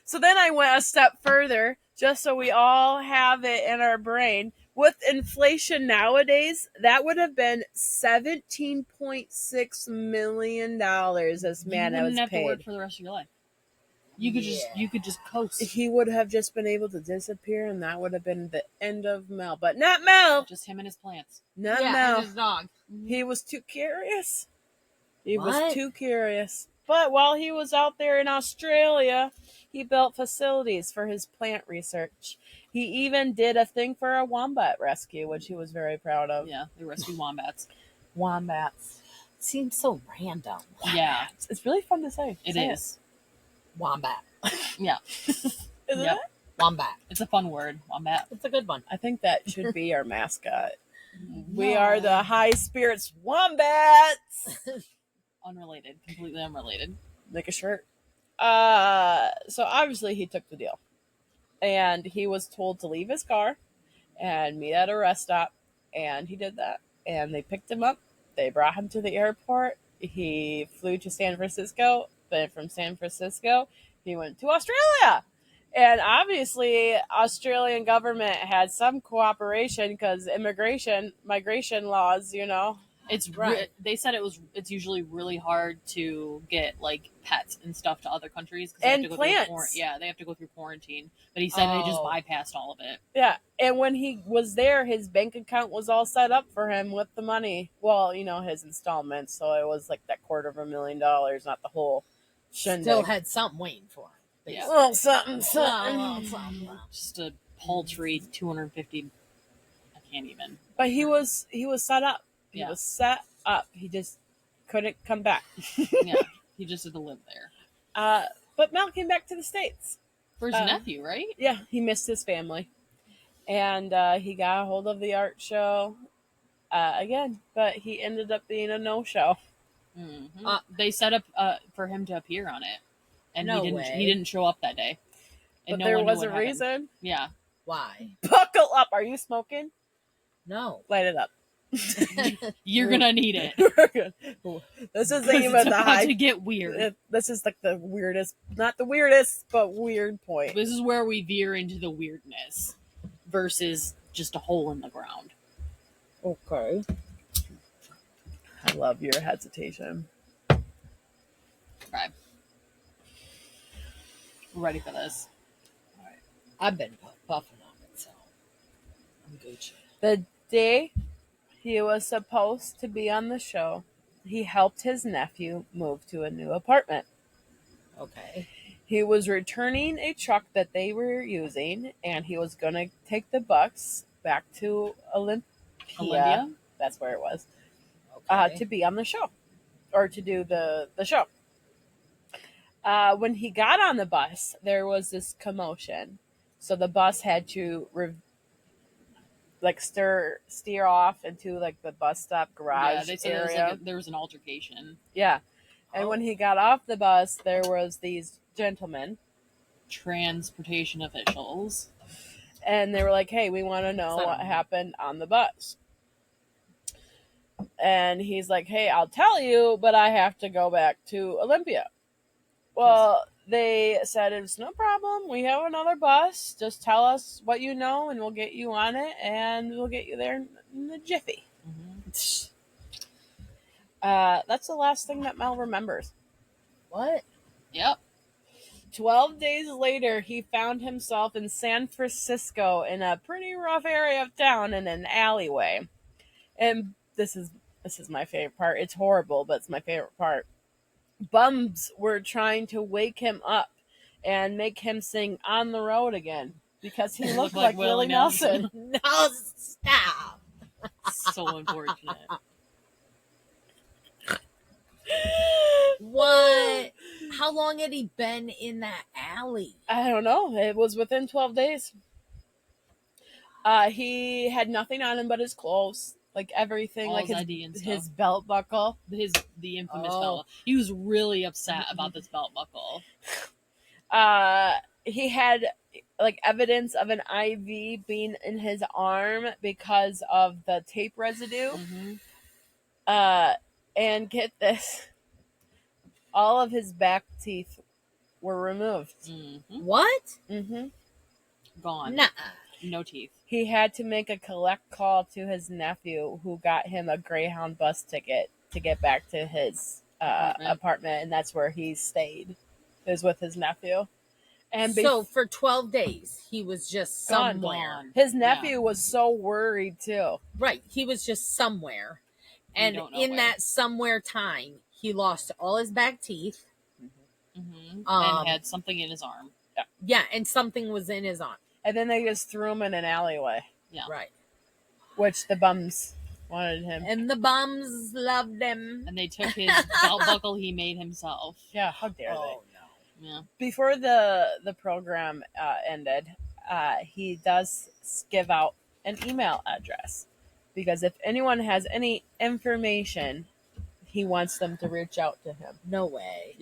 So then I went a step further, just so we all have it in our brain. With inflation nowadays, that would have been $17.6 million this man you was wouldn't have to paid. work for the rest of your life. You could just coast. He would have just been able to disappear, and that would have been the end of Mel. But not Mel. Just him and his plants. Not yeah, Mel. and his dog. He was too curious. He was What? too curious. But while he was out there in Australia, he built facilities for his plant research. He even did a thing for a wombat rescue, which he was very proud of. Yeah, they rescue wombats. Wombats. Seems so random. Yeah, It's really fun to say. it Say is. Wombat. Yeah, Isn't Yep. it? Wombat. it's a fun word. Wombat. It's a good one. I think that should be our mascot. We are the high spirits wombats. Unrelated. Completely unrelated. Make a shirt. So obviously he took the deal. And he was told to leave his car and meet at a rest stop. And he did that. And they picked him up. They brought him to the airport. He flew to San Francisco. Then from San Francisco, he went to Australia. And obviously, Australian government had some cooperation because migration laws, you know. It's Right. they said it's usually really hard to get like pets and stuff to other countries 'cause And they have to go plants. through they have to go through quarantine. But he said they just Oh. bypassed all of it. Yeah, and when he was there, his bank account was all set up for him with the money. Well, you know, his installments, so it was like that $250,000, not the whole shindig. Still had something waiting for him. Yeah. Well, something. Just a paltry 250. I can't even. But he was set up. He Yeah. was set up. He just couldn't come back. Yeah, he just had to live there But Mel came back to the States. for his nephew, right? Yeah, he missed his family. And he got a hold of the art show again, but he ended up being a no-show. Mm-hmm. They set up for him to appear on it, and No he didn't. way. He didn't show up that day. But And no there one knew was what a happened. reason. Yeah, Why? Buckle up. Are you smoking? No. Light it up. you're gonna need it. This isn't 'Cause even it's the about high. to get weird. This is like the weirdest, not the weirdest, but weird point. This is where we veer into the weirdness versus just a hole in the ground. Okay. I love your hesitation. Okay. We're ready for this. I've been puffing on it, so I'm Gucci. The day he was supposed to be on the show, he helped his nephew move to a new apartment. Okay. He was returning a truck that they were using, and he was going to take the bus back to Olympia. That's where it was. Okay. To be on the show, or to do the show. When he got on the bus, there was this commotion. So the bus had to steer off into like the bus stop garage Yeah, they said area. there was an altercation. Yeah. And Oh. when he got off the bus, there was these gentlemen, Transportation officials. and they were like, "Hey, we want to know what happened on the bus." And he's like, "Hey, I'll tell you, but I have to go back to Olympia." Well, they said it's no problem. We have another bus. Just tell us what you know, and we'll get you on it, and we'll get you there in a jiffy. Mm-hmm. That's the last thing that Mel remembers. What? Yep. 12 days later, he found himself in San Francisco in a pretty rough area of town in an alleyway. And this is my favorite part. It's horrible, but it's my favorite part. Bums were trying to wake him up and make him sing On the Road again because he looked like Willie Nelson. No, stop. So unfortunate. What? How long had he been in that alley? I don't know. It was within 12 days. He had nothing on him but his clothes, like everything, All like his ID and his stuff. belt buckle. The infamous Oh. belt. He was really upset about this belt buckle. He had like evidence of an IV being in his arm because of the tape residue. Mm-hmm. And get this, all of his back teeth were removed. Mm-hmm. What? Mm-hmm. Gone. Nah. No teeth. He had to make a collect call to his nephew, who got him a Greyhound bus ticket to get back to his apartment, and that's where he stayed. It was with his nephew. And So for 12 days, he was just Gone. somewhere. his nephew was so worried too. Right. He was just somewhere. We And don't know in where. that somewhere time, he lost all his back teeth. Mm-hmm. Um, And had something in his arm. Yeah, and something was in his arm. And then they just threw him in an alleyway, Yeah. Right. which the bums wanted him. And the bums loved him. And they took his belt buckle he made himself. Yeah, how dare they? Oh, no. Yeah. Before the program ended, he does give out an email address because if anyone has any information, he wants them to reach out to him. No way.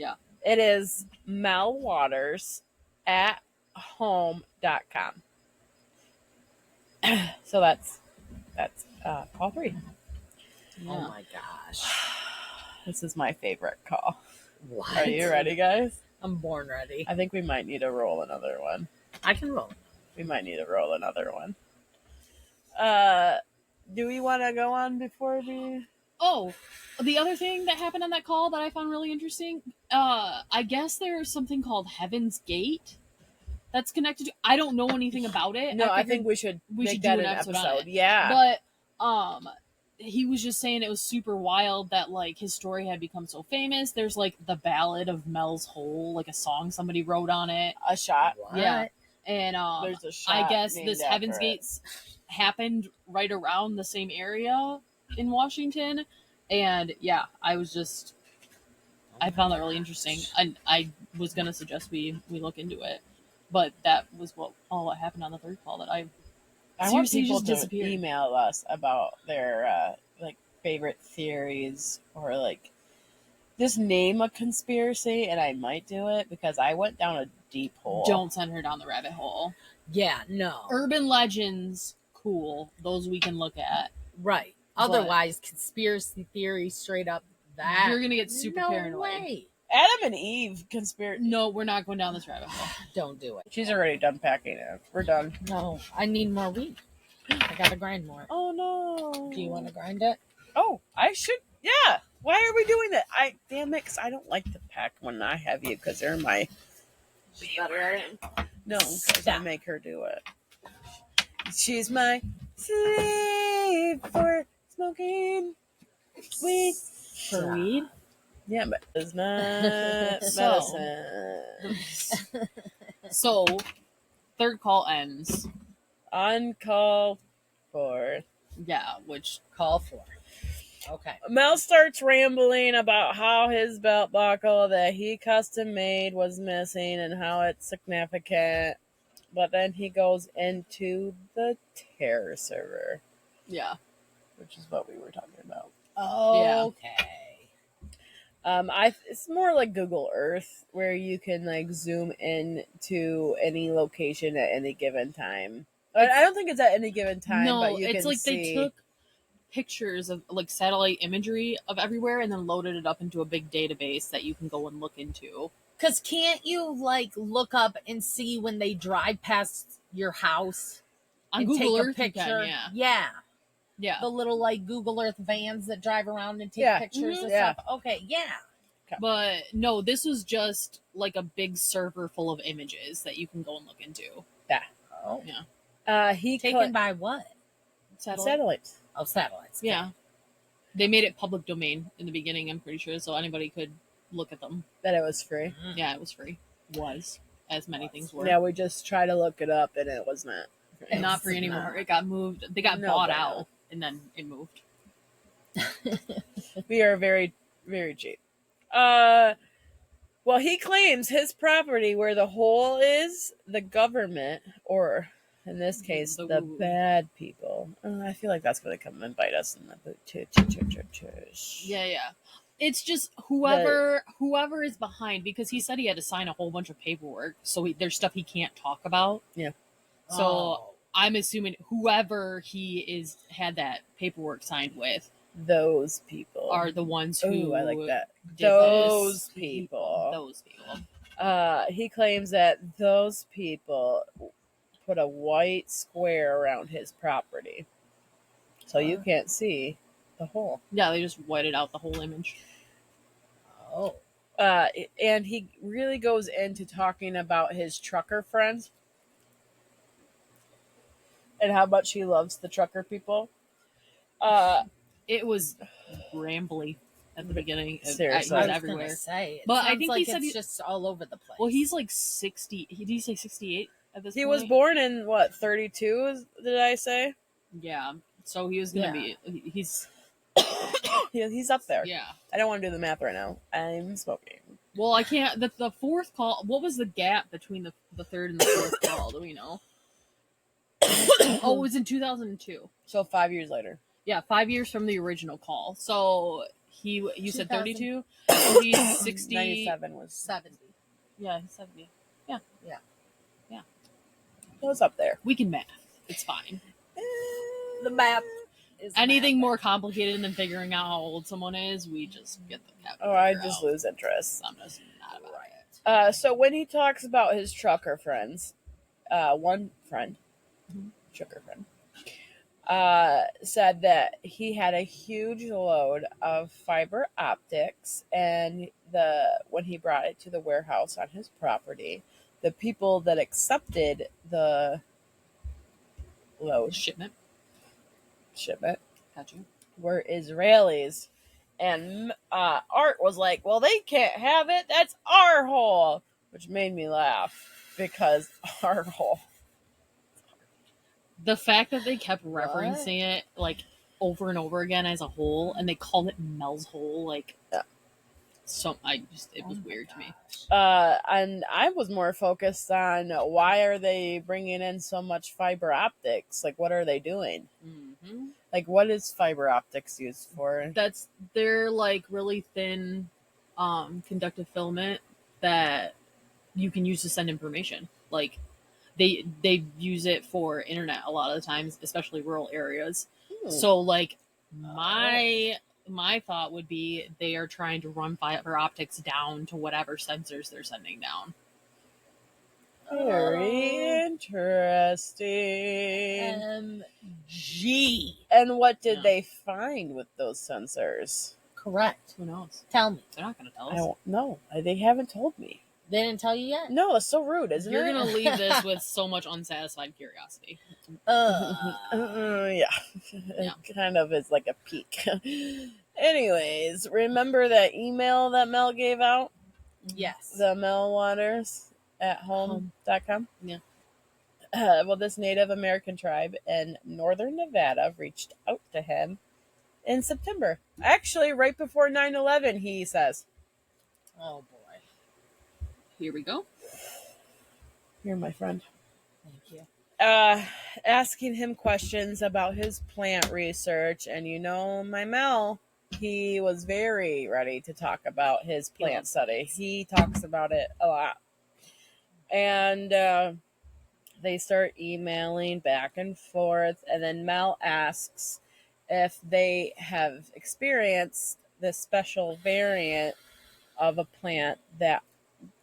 It is melwaters@home.com. So that's call 3. Yeah. Oh, my gosh. This is my favorite call. What? Are you ready, guys? I'm born ready. I think we might need to roll another one. I can roll. We might need to roll another one. Do we want to go on before we... Oh, the other thing that happened on that call that I found really interesting, I guess there's something called Heaven's Gate that's connected to. I don't know anything about it. No, I figured think we should we make should that do an an episode on episode. it. Yeah. But he was just saying it was super wild that like his story had become so famous. There's like the Ballad of Mel's Hole, like a song somebody wrote on it. A shot. What? Yeah. And There's a shot I guess named this after Heaven's it. Gates happened right around the same area in Washington. And yeah, I found that really interesting. And I was gonna suggest we look into it. But that was all what happened on the third call that I want seriously people just to disappeared. email us about their like favorite theories or like just name a conspiracy, and I might do it because I went down a deep hole. Don't send her down the rabbit hole. Yeah, no. Urban legends, cool. Those we can look at. Right. But- Otherwise, conspiracy theory straight up that. You're gonna get super no paranoid. Way. Adam and Eve conspiracy. No, we're not going down this rabbit hole. Don't do it. She's already done packing it. We're done. No, I need more weed. I gotta grind more. Oh no. Do you want to grind it? Oh, I should. Yeah. Why are we doing that? Damn it, 'cause I don't like to pack when I have you, because they're my. No, because I Stop. make her do it. She's my slave for smoking weed. For weed? Yeah, but it's not So- medicine. So, third call ends. Uncalled for. Yeah, which Call for. Okay. Mel starts rambling about how his belt buckle that he custom made was missing and how it's significant. But then he goes into the terror server, yeah. which is what we were talking about. Okay. It's more like Google Earth, where you can like zoom in to any location at any given time. I don't think it's at any given time, No, but you it's can like see. they took pictures of like satellite imagery of everywhere and then loaded it up into a big database that you can go and look into. Because can't you like look up and see when they drive past your house On and Google take Earth, a you picture? can, yeah. Yeah. Yeah. The little like Google Earth vans that drive around and take Yeah. pictures Mhm. and Yeah. stuff. Okay, yeah. But no, this was just like a big server full of images that you can go and look into. Oh. He Taken by what? satellites. Oh, satellites. Yeah. They made it public domain in the beginning, I'm pretty sure, so anybody could look at them. That it was free. Mm. Yeah, it was free. Was. As many things were. Yeah, we just tried to look it up and it was not. And not free It's anymore. not. It got moved. They got No, bought but no. out and then it moved. We are very, very cheap. Well, he claims his property where the hole is, the government, or in this case, the bad people. I feel like that's going to come and bite us in the boot too. Yeah. It's just whoever is behind, because he said he had to sign a whole bunch of paperwork, so there's stuff he can't talk about. Yeah. So Oh. I'm assuming whoever he had that paperwork signed with Those people are the ones who. Ooh, I like that. did Those this. people. Those people. He claims that those people put a white square around his property, so you can't see the hole. Yeah, they just whited out the whole image. Oh. And he really goes into talking about his trucker friends and how much he loves the trucker people. It was rambly at the beginning. Seriously. It I was was everywhere. gonna say, it But I sounds think like he said it's he- just all over the place. Well, he's like 60. Did he say 68 at this He point? was born in what, 32? Did I say? Yeah. So he was gonna be. He's He's up there. yeah. I don't want to do the math right now. I'm smoking. Well, I can't. The fourth call. What was the gap between the third and the fourth call? Do we know? Oh, it was in 2002. So 5 years later. Yeah, 5 years from the original call. So you said 2000. 32. So he's 60. 97 was 70. Yeah, he's 70. it was up there. We can math. It's fine. The map is Anything mapping. more complicated than figuring out how old someone is, we just get the calculator Oh, I out. just lose interest. I'm just not about it. So when he talks about his trucker friends, one friend, trucker friend, said that he had a huge load of fiber optics, and when he brought it to the warehouse on his property, the people that accepted the load Shipment. Got you. were Israelis. And Art was like, well, they can't have it. That's our hole. Which made me laugh because our hole. The fact that they kept referencing it like over and over again as a whole, and they called it Mel's hole, like Yeah. it was weird to me. And I was more focused on why are they bringing in so much fiber optics? Like, what are they doing? Mm-hmm. Like, what is fiber optics used for? They're like really thin, conductive filament that you can use to send information. Like they use it for internet a lot of the times, especially rural areas. So like my thought would be they are trying to run fiber optics down to whatever sensors they're sending down. Very interesting. G. And what did Yeah. they find with those sensors? Correct. Who knows? Tell me. They're not going to tell I us. don't know. They haven't told me. They didn't tell you yet? No, it's so rude, isn't You're it? going to leave this with so much unsatisfied curiosity. Yeah. Yeah. It kind of is like a peak. Anyways, remember that email that Mel gave out? Yes. The Mel Waters at home.com? Yeah. Well, this Native American tribe in northern Nevada reached out to him in September. Actually, right before 9/11, he says. Oh boy. Here we go. Here, my friend. Thank you. Asking him questions about his plant research. And my Mel, he was very ready to talk about his plant study. He talks about it a lot. And they start emailing back and forth. And then Mel asks if they have experienced this special variant of a plant that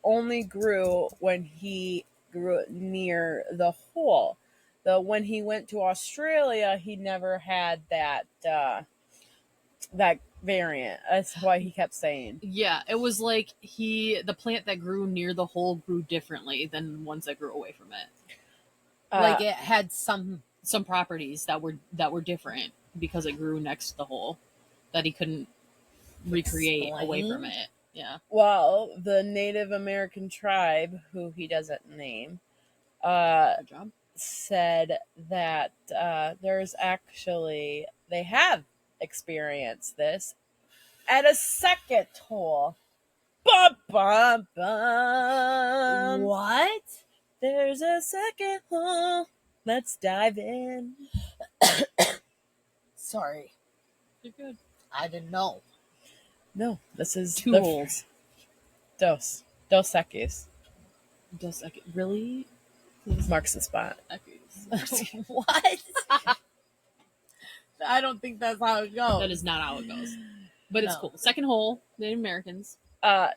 only grew when he grew near the hole. Though when he went to Australia, he never had that variant. That's why he kept saying. Yeah, it was like the plant that grew near the hole grew differently than ones that grew away from it. Like it had some. Some properties that were different because it grew next to the hole that he couldn't recreate away from Explain? it. Yeah. Well, the Native American tribe, who he doesn't name, Good job. said that they have experienced this at a second hole. Bum, bum, bum. What? There's a second hole. Let's dive in. Sorry. You're good. I didn't know. No, this is Two the holes. Dos Equis. Does that really? Marks the spot. What? I don't think that's how it goes. That is not how it goes. But it's No. cool. Second hole, Native Americans,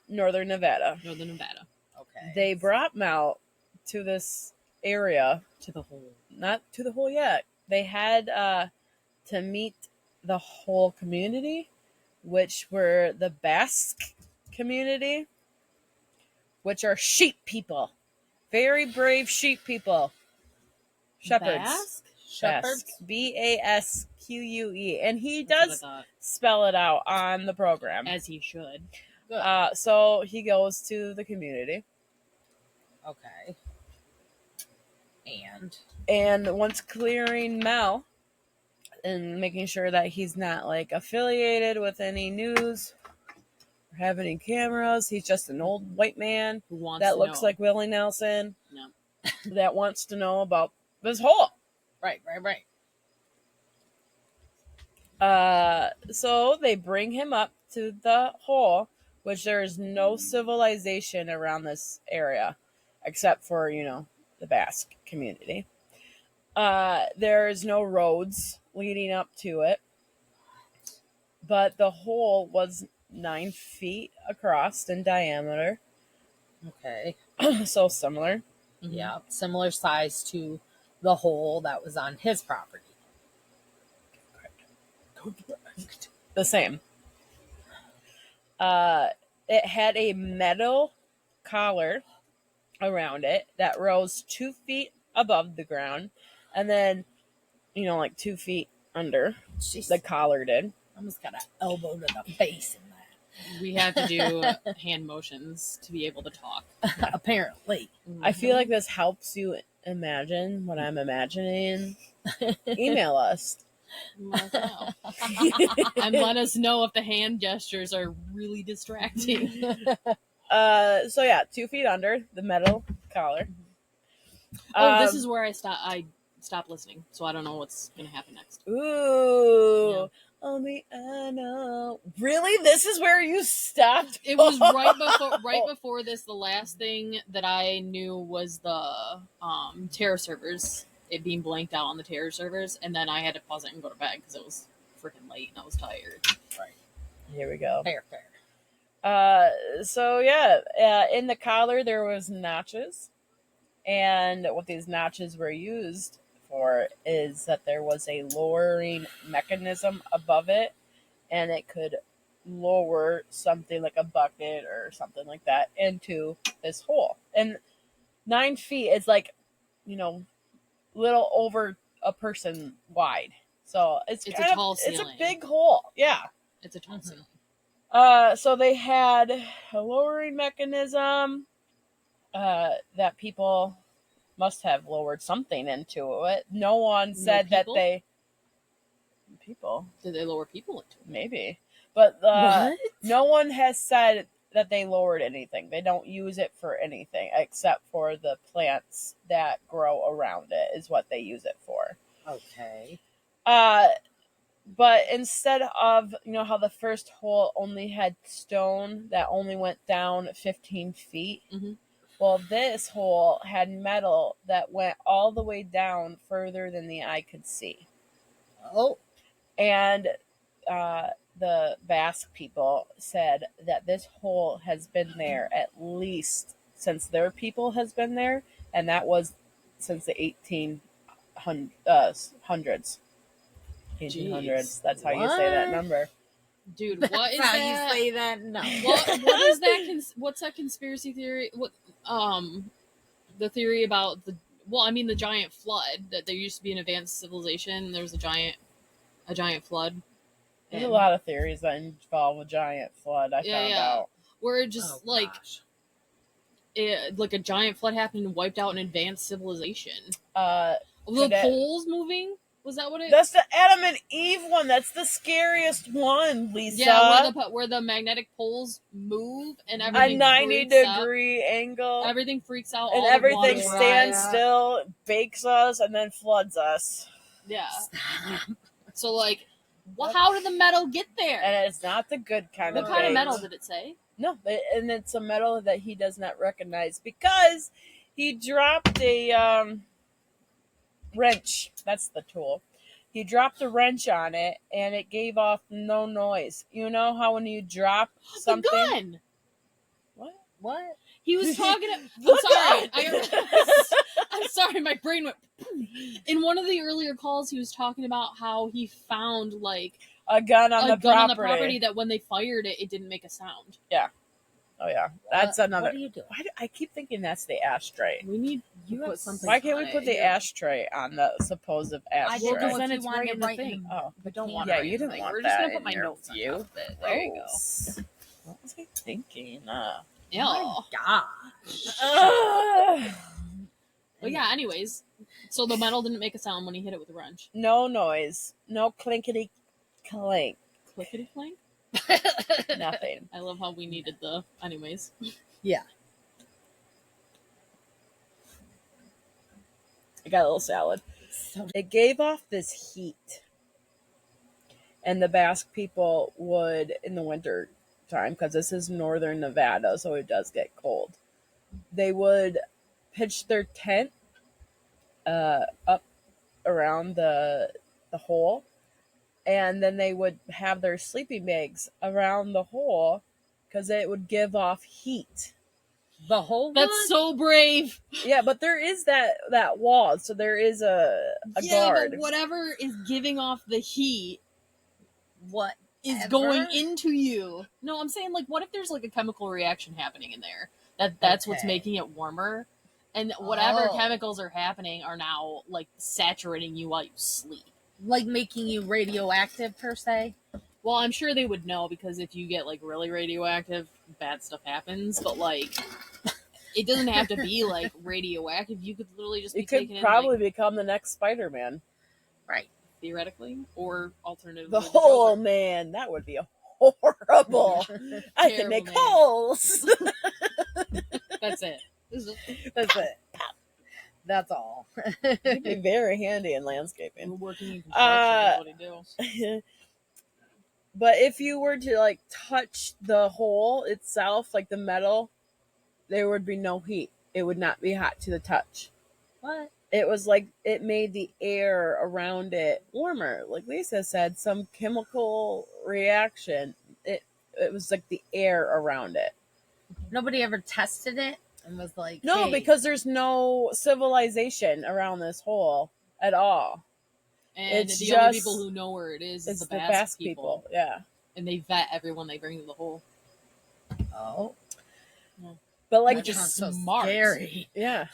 Northern Nevada. Northern Nevada. Okay. They brought Mel to this area. To the hole. Not to the hole yet. They had to meet the whole community, which were the Basque community, which are sheep people. Very brave sheep people. Shepherds. Basque? Shepherds. Basque. Basque. And he That's what I does thought. spell it out on the program. As he should. Good. So he goes to the community. Okay. And once clearing Mel and making sure that he's not like affiliated with any news or have any cameras, he's just an old white man Who wants that to looks know. like Willie Nelson No. that wants to know about this hole. Right. So they bring him up to the hole, which there is no civilization around this area except for, the Basque community. There's no roads leading up to it, but the hole was 9 feet across in diameter, Okay. so similar. Mhm. Yeah. Similar size to the hole that was on his property. The same. It had a metal collar around it that rose 2 feet above the ground, and then, like 2 feet under. Jeez. The collar did. Almost got an elbow to the face in that. We have to do hand motions to be able to talk. Apparently. I feel like this helps you imagine what I'm imagining. Email us. Let us know. And let us know if the hand gestures are really distracting. So yeah, 2 feet under the metal collar. This is where I stop listening, so I don't know what's gonna happen next. Ooh. Yeah. Only I know. Really? This is where you stopped? It was right before this. The last thing that I knew was the terror servers. It being blanked out on the terror servers, and then I had to pause it and go to bed because it was freaking late and I was tired. Here we go. Fair. So yeah, in the collar there was notches, and what these notches were used for is that there was a lowering mechanism above it, and it could lower something like a bucket or something like that into this hole. And 9 feet is like, little over a person wide. So it's It's kind a tall of, it's a ceiling. big hole. Yeah. It's a tall Mhm. ceiling. So they had a lowering mechanism that people must have lowered something into it. No one said that people? they people Did they lower people into it? maybe, but What? no one has said that they lowered anything. They don't use it for anything except for the plants that grow around it is what they use it for. Okay. But instead of, how the first hole only had stone that only went down 15 feet, Mhm. well, this hole had metal that went all the way down further than the eye could see. Oh. And the Basque people said that this hole has been there at least since their people has been there, and that was since the 1800s. 1800s. That's how you say that What? number. Dude, what That's is how that? you say that? No. What is that? What's that conspiracy theory? The theory about the giant flood, that there used to be an advanced civilization. And there was a giant flood. There's a lot of theories that involve a giant flood. I found out. Where it just Oh, gosh. like a giant flood happened and wiped out an advanced civilization. Could The it- poles moving. Was that what it? That's the Adam and Eve one. That's the scariest one, Lisa. Yeah, where the magnetic poles move and A everything 90-degree angle. Everything freaks out. And all the everything water stands rises. still, bakes us, and then floods us. Yeah. So how did the metal get there? And it's not the good kind What of kind of baked. metal did it say? No, and it's a metal that he does not recognize because he dropped a wrench. That's the tool. He dropped a wrench on it, and it gave off no noise. You know how when you drop something, The gun. What? He was talking. The I'm sorry. My brain went. In one of the earlier calls, he was talking about how he found a gun on a the gun on the property. property that when they fired it, it didn't make a sound. Oh yeah, that's another. What are you doing? Why do I keep thinking that's the ashtray? We need You to have put something. Why can't we put the yeah. ashtray on the supposed I ashtray? didn't know Well, if then you it's wanted right to in the write thing. Oh, We don't want. yeah, it you right didn't in want We're that just gonna put in my your notes view. on top of it. There you go. What was I thinking? Yeah. God. But yeah. Anyways, so the metal didn't make a sound when he hit it with a wrench. No noise, no clinkety clink, Clickety clank. nothing. I love how we needed the. Anyways. Yeah. I got a little salad. So It gave off this heat, and the Basque people would, in the winter time, because this is northern Nevada, so it does get cold, they would pitch their tent up around the hole, and then they would have their sleeping bags around the hole because it would give off heat. the whole That's wood? so brave. Yeah, but there is that wall, so there is a guard. But whatever is giving off the heat What is Ever? going into you. No, I'm saying what if there's a chemical reaction happening in there? That's what's Okay. making it warmer. And whatever Oh. chemicals are happening are now saturating you while you sleep. like making you radioactive per se? Well, I'm sure they would know because if you get really radioactive, bad stuff happens. But it doesn't have to be radioactive. You could literally just be It could taken probably become the next Spider-Man. Right. in theoretically, or alternatively The the hole Joker. man. That would be horrible. I can Terrible make man. holes. That's it. That's it. That's all. It'd be very handy in We're landscaping. working in construction. That's what I do. But if you were to touch the hole itself, the metal, there would be no heat. It would not be hot to the touch. What? It was it made the air around it warmer. Like Lisa said, some chemical reaction. It was the air around it. Nobody ever tested it and was like, No, hey, because there's no civilization around this hole at all. And It's the only just- people who know where it is It's the the Basque Basque people. people. Yeah. And they vet everyone they bring to the hole. Oh, But like Which is sounds so smart. scary. yeah.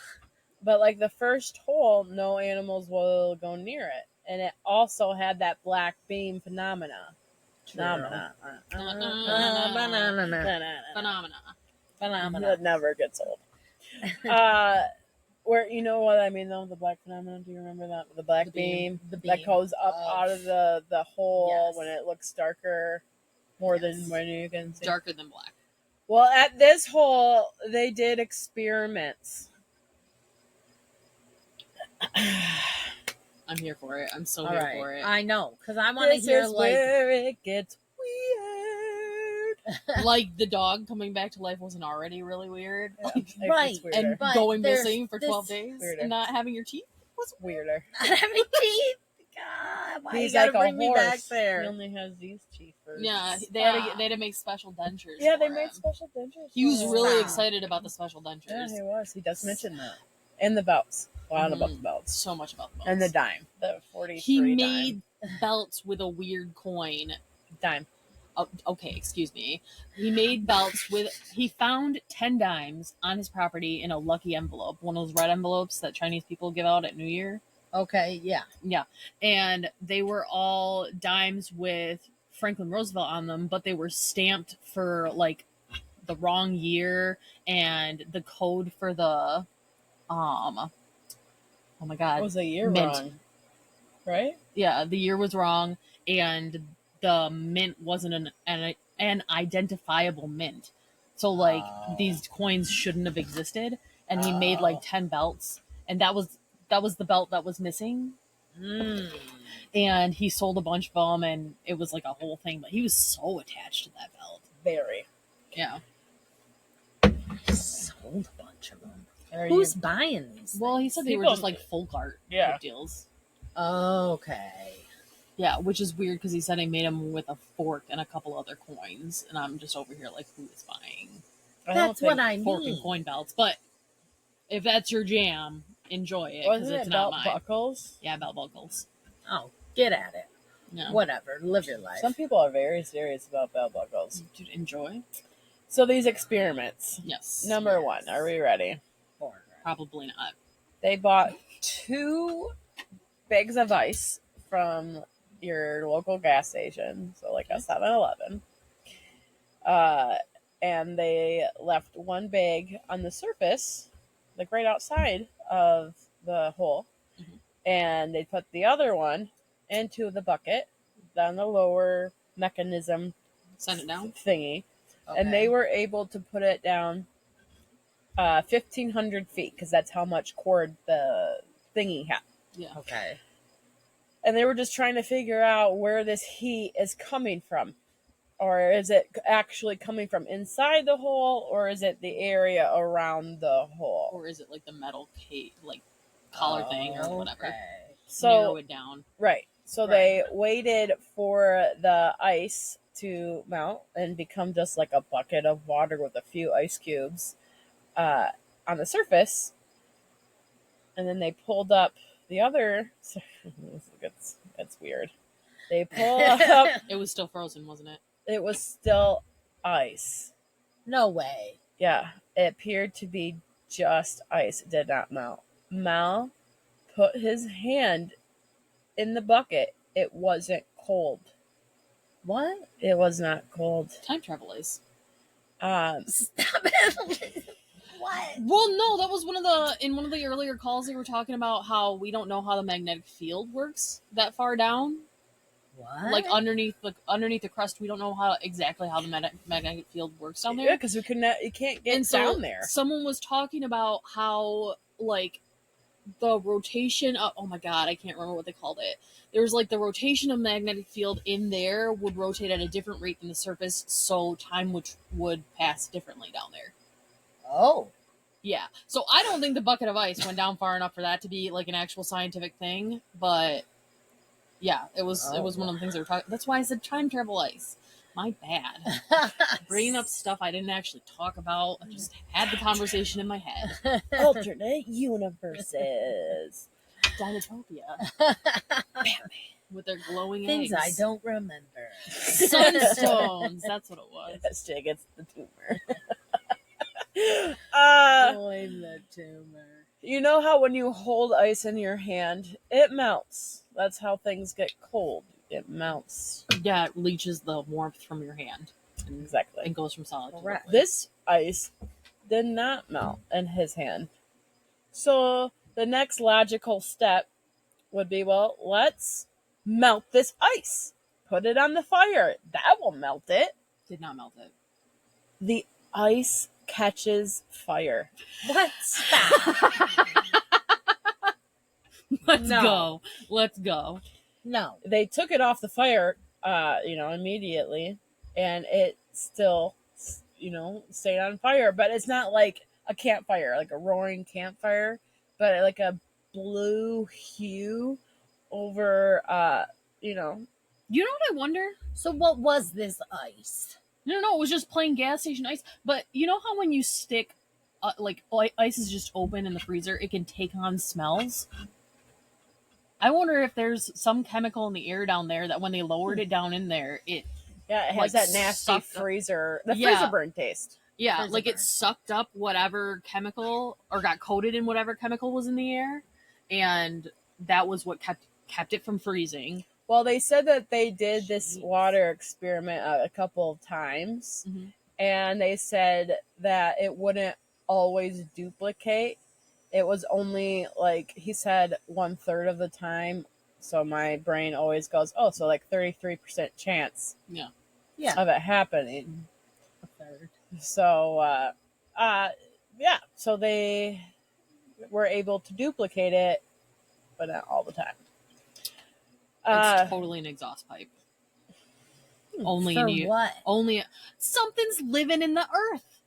But like the first hole, no animals will go near it. And it also had that black beam phenomena. Phenomena. Phenomena. That never gets old. Where you know what I mean though, the black phenomenon. Do you remember that? The black The beam. beam, The that beam goes up of- out of the hole Yes. when it looks darker, more Yes. than when you can see. Darker than black. Well, at this hole, they did experiments. I'm here for it. I'm so All here right, for it. I know because I want to This hear is like where it gets weird. Like the dog coming back to life wasn't already really weird. Yeah, Like, it gets Right, weirder. and But going there's missing for 12 this- days Weirder. and not having your teeth. weirder. not having teeth. God, why He's you gotta like bring a me horse. back He there? only has these teeth. For Yeah, his- they had to make special dentures. Yeah, they for made him. special dentures. He was for him. really Wow. excited about the special dentures. Yeah, he was. He does mention that. And the belts. A lot about the belts. So much about the belts. And the dime. The 43 He dime. made belts with a weird coin. Dime. Oh, okay, excuse me. He made belts with. He found 10 dimes on his property in a lucky envelope, one of those red envelopes that Chinese people give out at New Year. Okay, yeah. Yeah, and they were all dimes with Franklin Roosevelt on them, but they were stamped for like the wrong year and the code for the oh my god, Was a year mint. wrong. Right? Yeah, the year was wrong, and the mint wasn't an identifiable mint. So like Oh. these coins shouldn't have existed, and he made like Oh. 10 belts, and that was the belt that was missing. Mm. And he sold a bunch of them, and it was like a whole thing. But he was so attached to that belt. Very. Yeah. Sold a bunch of them. Are Who's you- buying these? Well, he said they were People- just like folk art Yeah. type deals. Okay. Yeah, which is weird because he said he made them with a fork and a couple other coins, and I'm just over here like, who is buying I don't That's what think- I fork and mean. coin belts? But if that's your jam, enjoy it because Wasn't it's it not belt mine. buckles? Yeah, belt buckles. Oh, get at it. No, Whatever. Live your life. Some people are very serious about belt buckles. Dude, enjoy. So these experiments. Yes. Number one, are we ready? Probably not. They bought 2 bags of ice from your local gas station, so like a 7-Eleven. And they left 1 bag on the surface, like right outside of the hole, Mhm. and they put the other one into the bucket down the lower mechanism Send it down. thingy, and they were able to put it down 1,500 feet because that's how much cord the thingy had. Yeah. Okay. And they were just trying to figure out where this heat is coming from. Or is it actually coming from inside the hole, or is it the area around the hole? Or is it like the metal like collar thing or whatever? Okay. Narrow So, it down. right. So Right. they waited for the ice to melt and become just like a bucket of water with a few ice cubes on the surface. And then they pulled up the other. It's weird. They pulled up. It was still frozen, wasn't it? It was still ice. No way. Yeah, it appeared to be just ice. It did not melt. Mal put his hand in the bucket. It wasn't cold. What? It was not cold. Time travel is. Stop it. What? Well, no, that was one of the earlier calls they were talking about how we don't know how the magnetic field works that far down, What? like underneath the crust. We don't know exactly how the magnetic field works down Yeah, there. because you can't get And so down there. someone was talking about how like the rotation of, oh my god, I can't remember what they called it. There was like the rotation of magnetic field in there would rotate at a different rate than the surface, so time would pass differently down there. Oh. Yeah. So I don't think the bucket of ice went down far enough for that to be like an actual scientific thing, but yeah, it was one of the things they were talking. That's why I said time travel ice. My bad. Bringing up stuff I didn't actually talk about. I just had the conversation in my head. Alternate universes. Dinotopia with their glowing Things I eggs. don't remember. Sunstones. That's what it was. Yes, Jake, it's the tumor. Blame the tumor. You know how when you hold ice in your hand, it melts. That's how things get cold. It melts. Yeah, it leaches the warmth from your hand Exactly. and goes from solid to Correct. liquid. This ice did not melt in his hand. So the next logical step would be, well, let's melt this ice. Put it on the fire. That will melt it. Did not melt it. The ice catches fire. What? Stop. Let's No. go. Let's go. No. They took it off the fire, immediately, and it still, stayed on fire. But it's not like a campfire, like a roaring campfire, but like a blue hue over, You know what I wonder? So what was this ice? No, it was just plain gas station ice. But you know how when you stick, ice is just open in the freezer, it can take on smells? I wonder if there's some chemical in the air down there that when they lowered it down in there, it has that nasty sucked up- freezer burn taste. Yeah, Freezer like it burn. sucked up whatever chemical or got coated in whatever chemical was in the air, and that was what kept it from freezing. Well, they said that they did this Jeez. water experiment a couple of times, Mhm. and they said that it wouldn't always duplicate. It was only like he said 1/3 of the time. So my brain always goes, oh, so like 33% chance Yeah. Yeah. of it happening. A third. So, so they were able to duplicate it, but not all the time. It's totally an exhaust pipe. Only For in you. what? Only something's living in the earth.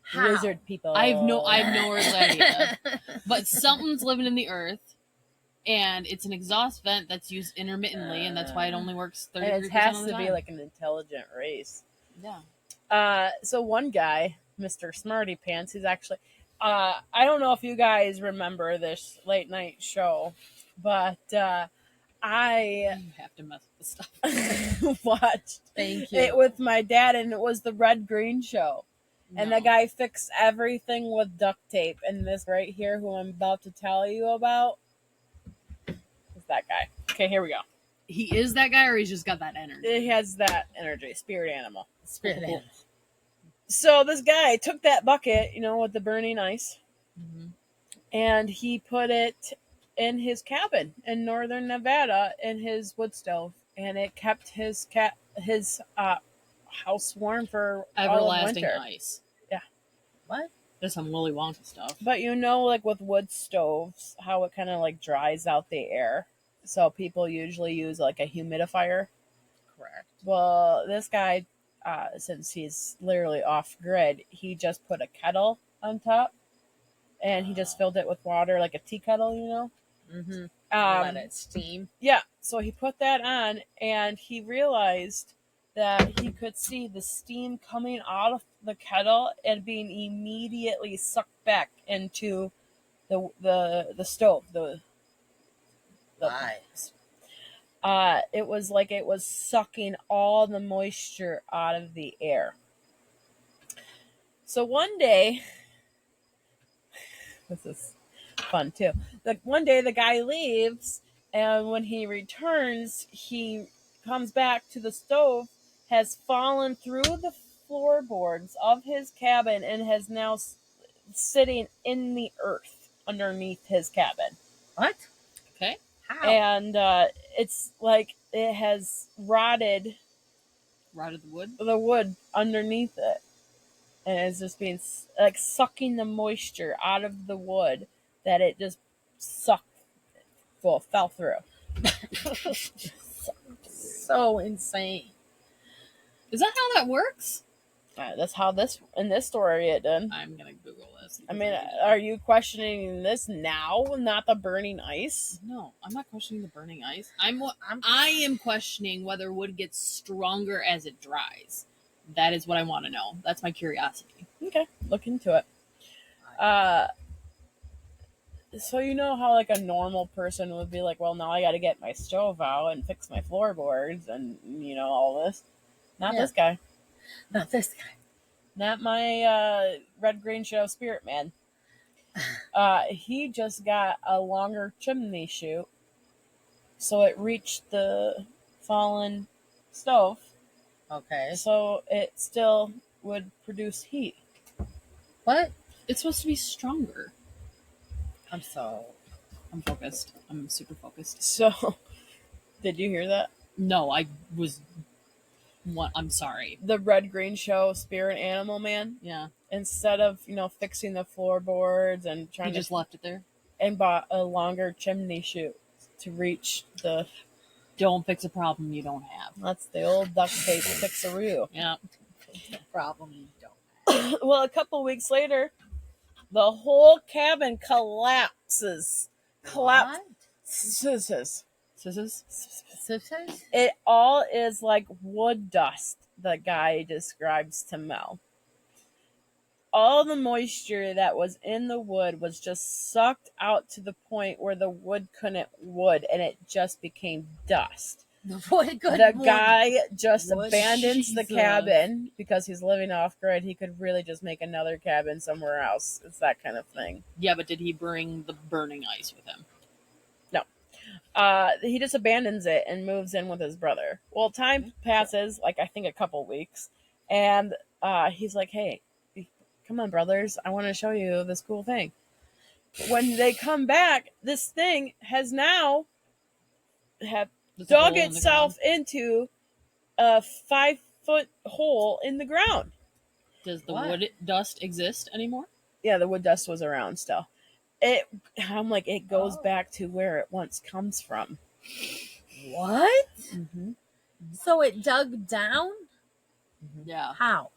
How? Lizard people. I have no idea. But something's living in the earth, and it's an exhaust vent that's used intermittently, and that's why it only works 33% And it has of the to time. be like an intelligent race. Yeah. So one guy, Mr. Smarty Pants, he's actually, I don't know if you guys remember this late night show, but I You have to mess with the stuff. watched Thank you. it with my dad, and it was the Red Green Show. And No. the guy fixed everything with duct tape. And this right here, who I'm about to tell you about, is that guy. Okay, here we go. He is that guy, or he's just got that energy. It has that energy, spirit animal. Spirit animal. So this guy took that bucket, with the burning ice, Mhm. and he put it in his cabin in northern Nevada in his wood stove, and it kept his house warm for all of Everlasting winter. ice. Yeah. What? There's some Willy Wonka stuff. But like with wood stoves, how it kind of like dries out the air. So people usually use like a humidifier. Correct. Well, this guy, since he's literally off grid, he just put a kettle on top, and he just filled it with water like a tea kettle, Mm-hmm. Um, Let it steam. Yeah, so he put that on, and he realized that he could see the steam coming out of the kettle and being immediately sucked back into the stove. Lies. It was like it was sucking all the moisture out of the air. So one day, this is fun too. One day the guy leaves, and when he returns, he comes back to the stove, has fallen through the floorboards of his cabin, and has now sitting in the earth underneath his cabin. What? Okay. How? And it's like it has rotted Rotted the wood. the wood underneath it, and it's just being like sucking the moisture out of the wood that it just fell through. So insane. Is that how that works? That's how in this story it did. I'm gonna Google this. I mean, are you questioning this now, not the burning ice? No, I'm not questioning the burning ice. I am questioning whether wood gets stronger as it dries. That is what I want to know. That's my curiosity. Okay, look into it. So you know how like a normal person would be like, well, now I got to get my stove out and fix my floorboards and all this. Not Yeah. this guy. Not this guy. Not my red green show spirit man. He just got a longer chimney chute, so it reached the fallen stove, Okay. so it still would produce heat. What? It's supposed to be stronger. I'm so. I'm focused. I'm super focused. So, did you hear that? No, I was. What? I'm sorry. The red green show spirit animal man, Yeah, instead of fixing the floorboards and he trying just to, left it there. and bought a longer chimney chute to reach the. Don't fix a problem you don't have. That's the old duct tape fixaroo. Yeah. Problem you don't. Well, a couple weeks later, the whole cabin collapses. What? Collapses. Scissors. Sisters? It all is like wood dust, the guy describes to Mel. All the moisture that was in the wood was just sucked out to the point where the wood couldn't wood, and it just became dust. What good The wood? guy just Wood? abandons the Jesus. cabin because he's living off grid. He could really just make another cabin somewhere else. It's that kind of thing. Yeah, but did he bring the burning ice with him? He just abandons it and moves in with his brother. Well, time passes, like I think a couple weeks, and he's like, "Hey, come on, brothers! I want to show you this cool thing." When they come back, this thing has now There's a dug hole in the itself into a 5-foot hole in the ground. ground. Does the What? wood dust exist anymore? Yeah, the wood dust was around still. I'm like, it goes back to where it once comes from. What? Mm-hmm. So it dug down? Yeah. How?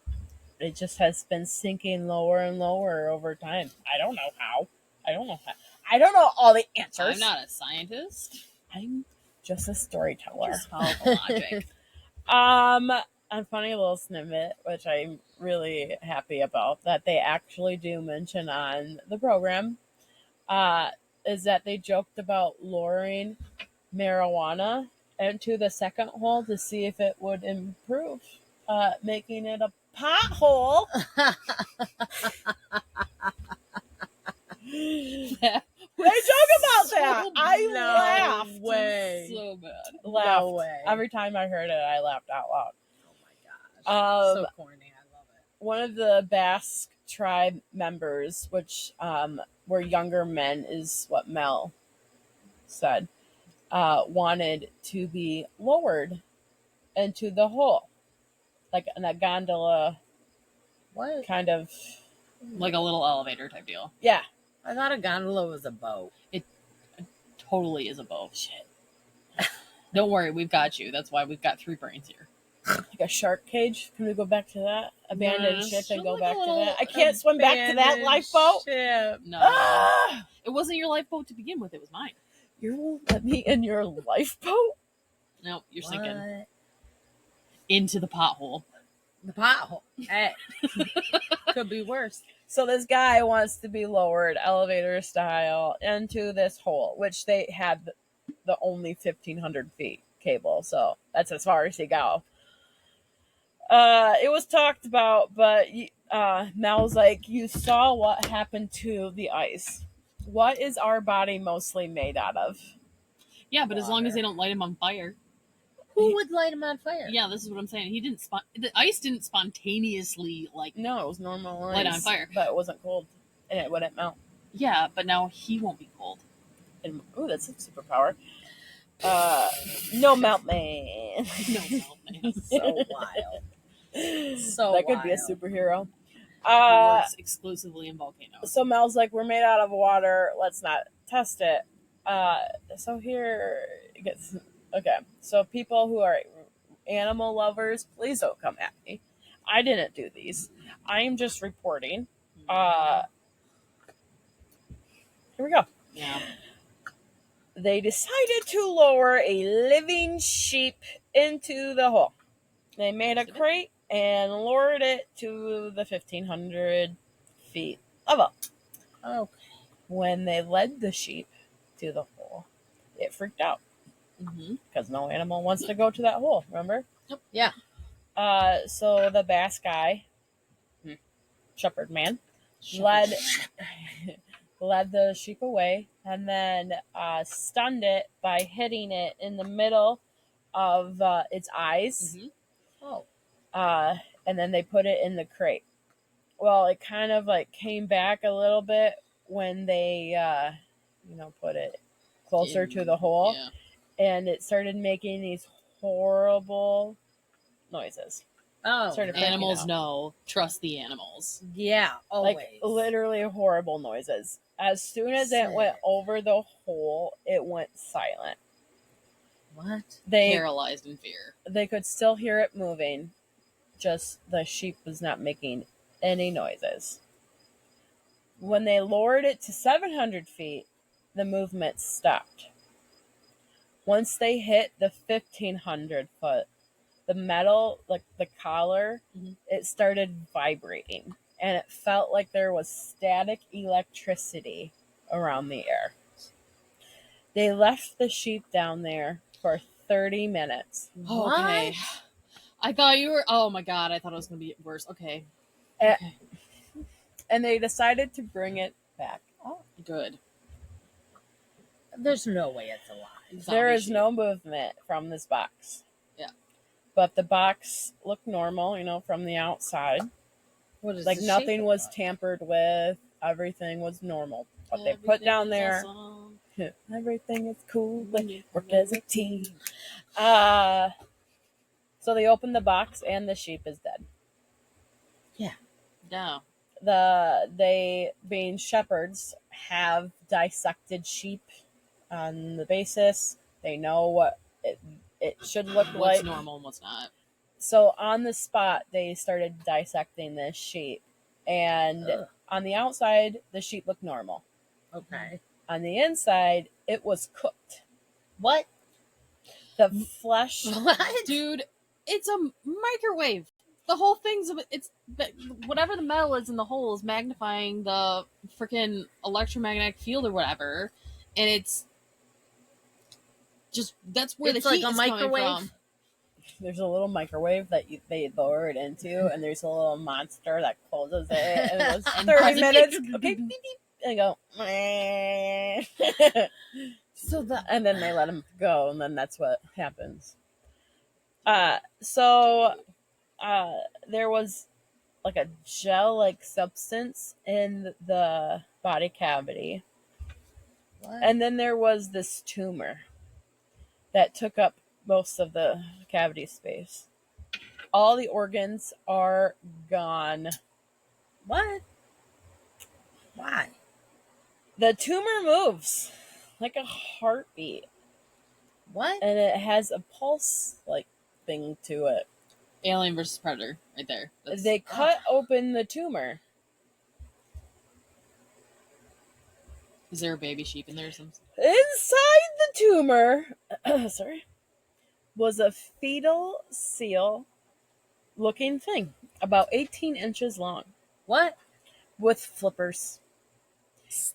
It just has been sinking lower and lower over time. I don't know how. I don't know all the answers. I'm not a scientist. I'm just a storyteller. Just follow the logic. A funny little snippet, which I'm really happy about, that they actually do mention on the program, is that they joked about lowering marijuana into the second hole to see if it would improve, making it a pothole. They joke about that. I No laughed. way. So bad. Laughed. No way. Every time I heard it, I laughed out loud. Oh my gosh. So corny. I love it. One of the Basque tribe members, which were younger men, is what Mel said, wanted to be lowered into the hole, like in a gondola What? kind of. Like a little elevator type deal. Yeah. I thought a gondola was a boat. Totally is a boat. Shit. Don't worry, we've got you. That's why we've got 3 brains here. Like a shark cage. Can we go back to that? Abandoned No, ship and go like back a to little that? I can't swim back to that lifeboat. Ship. No. Ah! It wasn't your lifeboat to begin with, it was mine. You won't let me in your lifeboat? No, you're sinking What? into the pothole. The pothole. Hey. Could be worse. So this guy wants to be lowered elevator style into this hole, which they had the only 1,500 feet cable. So that's as far as he go. It was talked about, but Mel's like, you saw what happened to the ice. What is our body mostly made out of? Yeah, but as long as Water. they don't light him on fire. Who would light him on fire? Yeah, this is what I'm saying. He didn't the ice didn't spontaneously No, it was normal ice. Light on fire. But it wasn't cold. And it wouldn't melt. Yeah, but now he won't be cold. And, ooh, that's a superpower. No melt man. No, man. So wild. So that could be a wild. superhero. He works exclusively in volcanoes. So Mel's like, we're made out of water. Let's not test it. So here it gets okay. So people who are animal lovers, please don't come at me. I didn't do these. I am just reporting. Here we go. Yeah. They decided to lower a living sheep into the hole. They made a crate and lowered it to the 1,500 feet level. Okay. When they led the sheep to the hole, it freaked out Mm-hmm. because no animal wants to go to that hole, remember? Yeah. So the bass guy, shepherd man, led the sheep away and then stunned it by hitting it in the middle of its eyes. Mhm. Oh. And then they put it in the crate. Well, it kind of like came back a little bit when they, put it closer to the hole, Yeah. and it started making these horrible noises. Oh. Started freaking Animals out. know. Trust the animals. Yeah. Always. Like literally horrible noises. As soon as it went Sick. over the hole, it went silent. What? Paralyzed in fear. They could still hear it moving, just the sheep was not making any noises. When they lowered it to 700 feet, the movement stopped. Once they hit the 1,500 foot, the metal, like the collar, Mhm. it started vibrating, and it felt like there was static electricity around the air. They left the sheep down there for 30 minutes. Okay. I thought you were. Oh my god! I thought it was gonna be worse. Okay. Eh. Okay. And they decided to bring it back up. Good. There's no way it's alive. There Zombie is sheep. no movement from this box. Yeah. But the box looked normal, from the outside. What is Like the nothing shape was of it? tampered with. Everything was normal. But they put Everything down is there, awesome. everything is cool. When you Work as a team. So they opened the box and the sheep is dead. No. They being shepherds have dissected sheep on the basis they know what it should look What's like. normal and what's not. So on the spot they started dissecting this sheep, and Ugh. on the outside the sheep looked normal. Okay. On the inside it was cooked. What? The flesh What? Dude, it's a microwave. The whole thing's whatever the metal is in the hole is magnifying the freaking electromagnetic field or whatever, and it's just that's where It's the like heat a is coming microwave? from. there's a little microwave that they lower it into, and there's a little monster that closes it, and it was And 30 minutes. beep, Okay, beep, beep, and I go, meh. So the And then they let him go, and then that's what happens. So there was like a gel-like substance in the body cavity, what? and then there was this tumor that took up most of the cavity space. All the organs are gone. What? Why? The tumor moves like a heartbeat, What? and it has a pulse-like thing to it. Alien versus Predator, right there. That's- They cut open the tumor. Is there a baby sheep in there? Or something? Inside the tumor, was a fetal seal-looking thing, about 18 inches long, What? with flippers.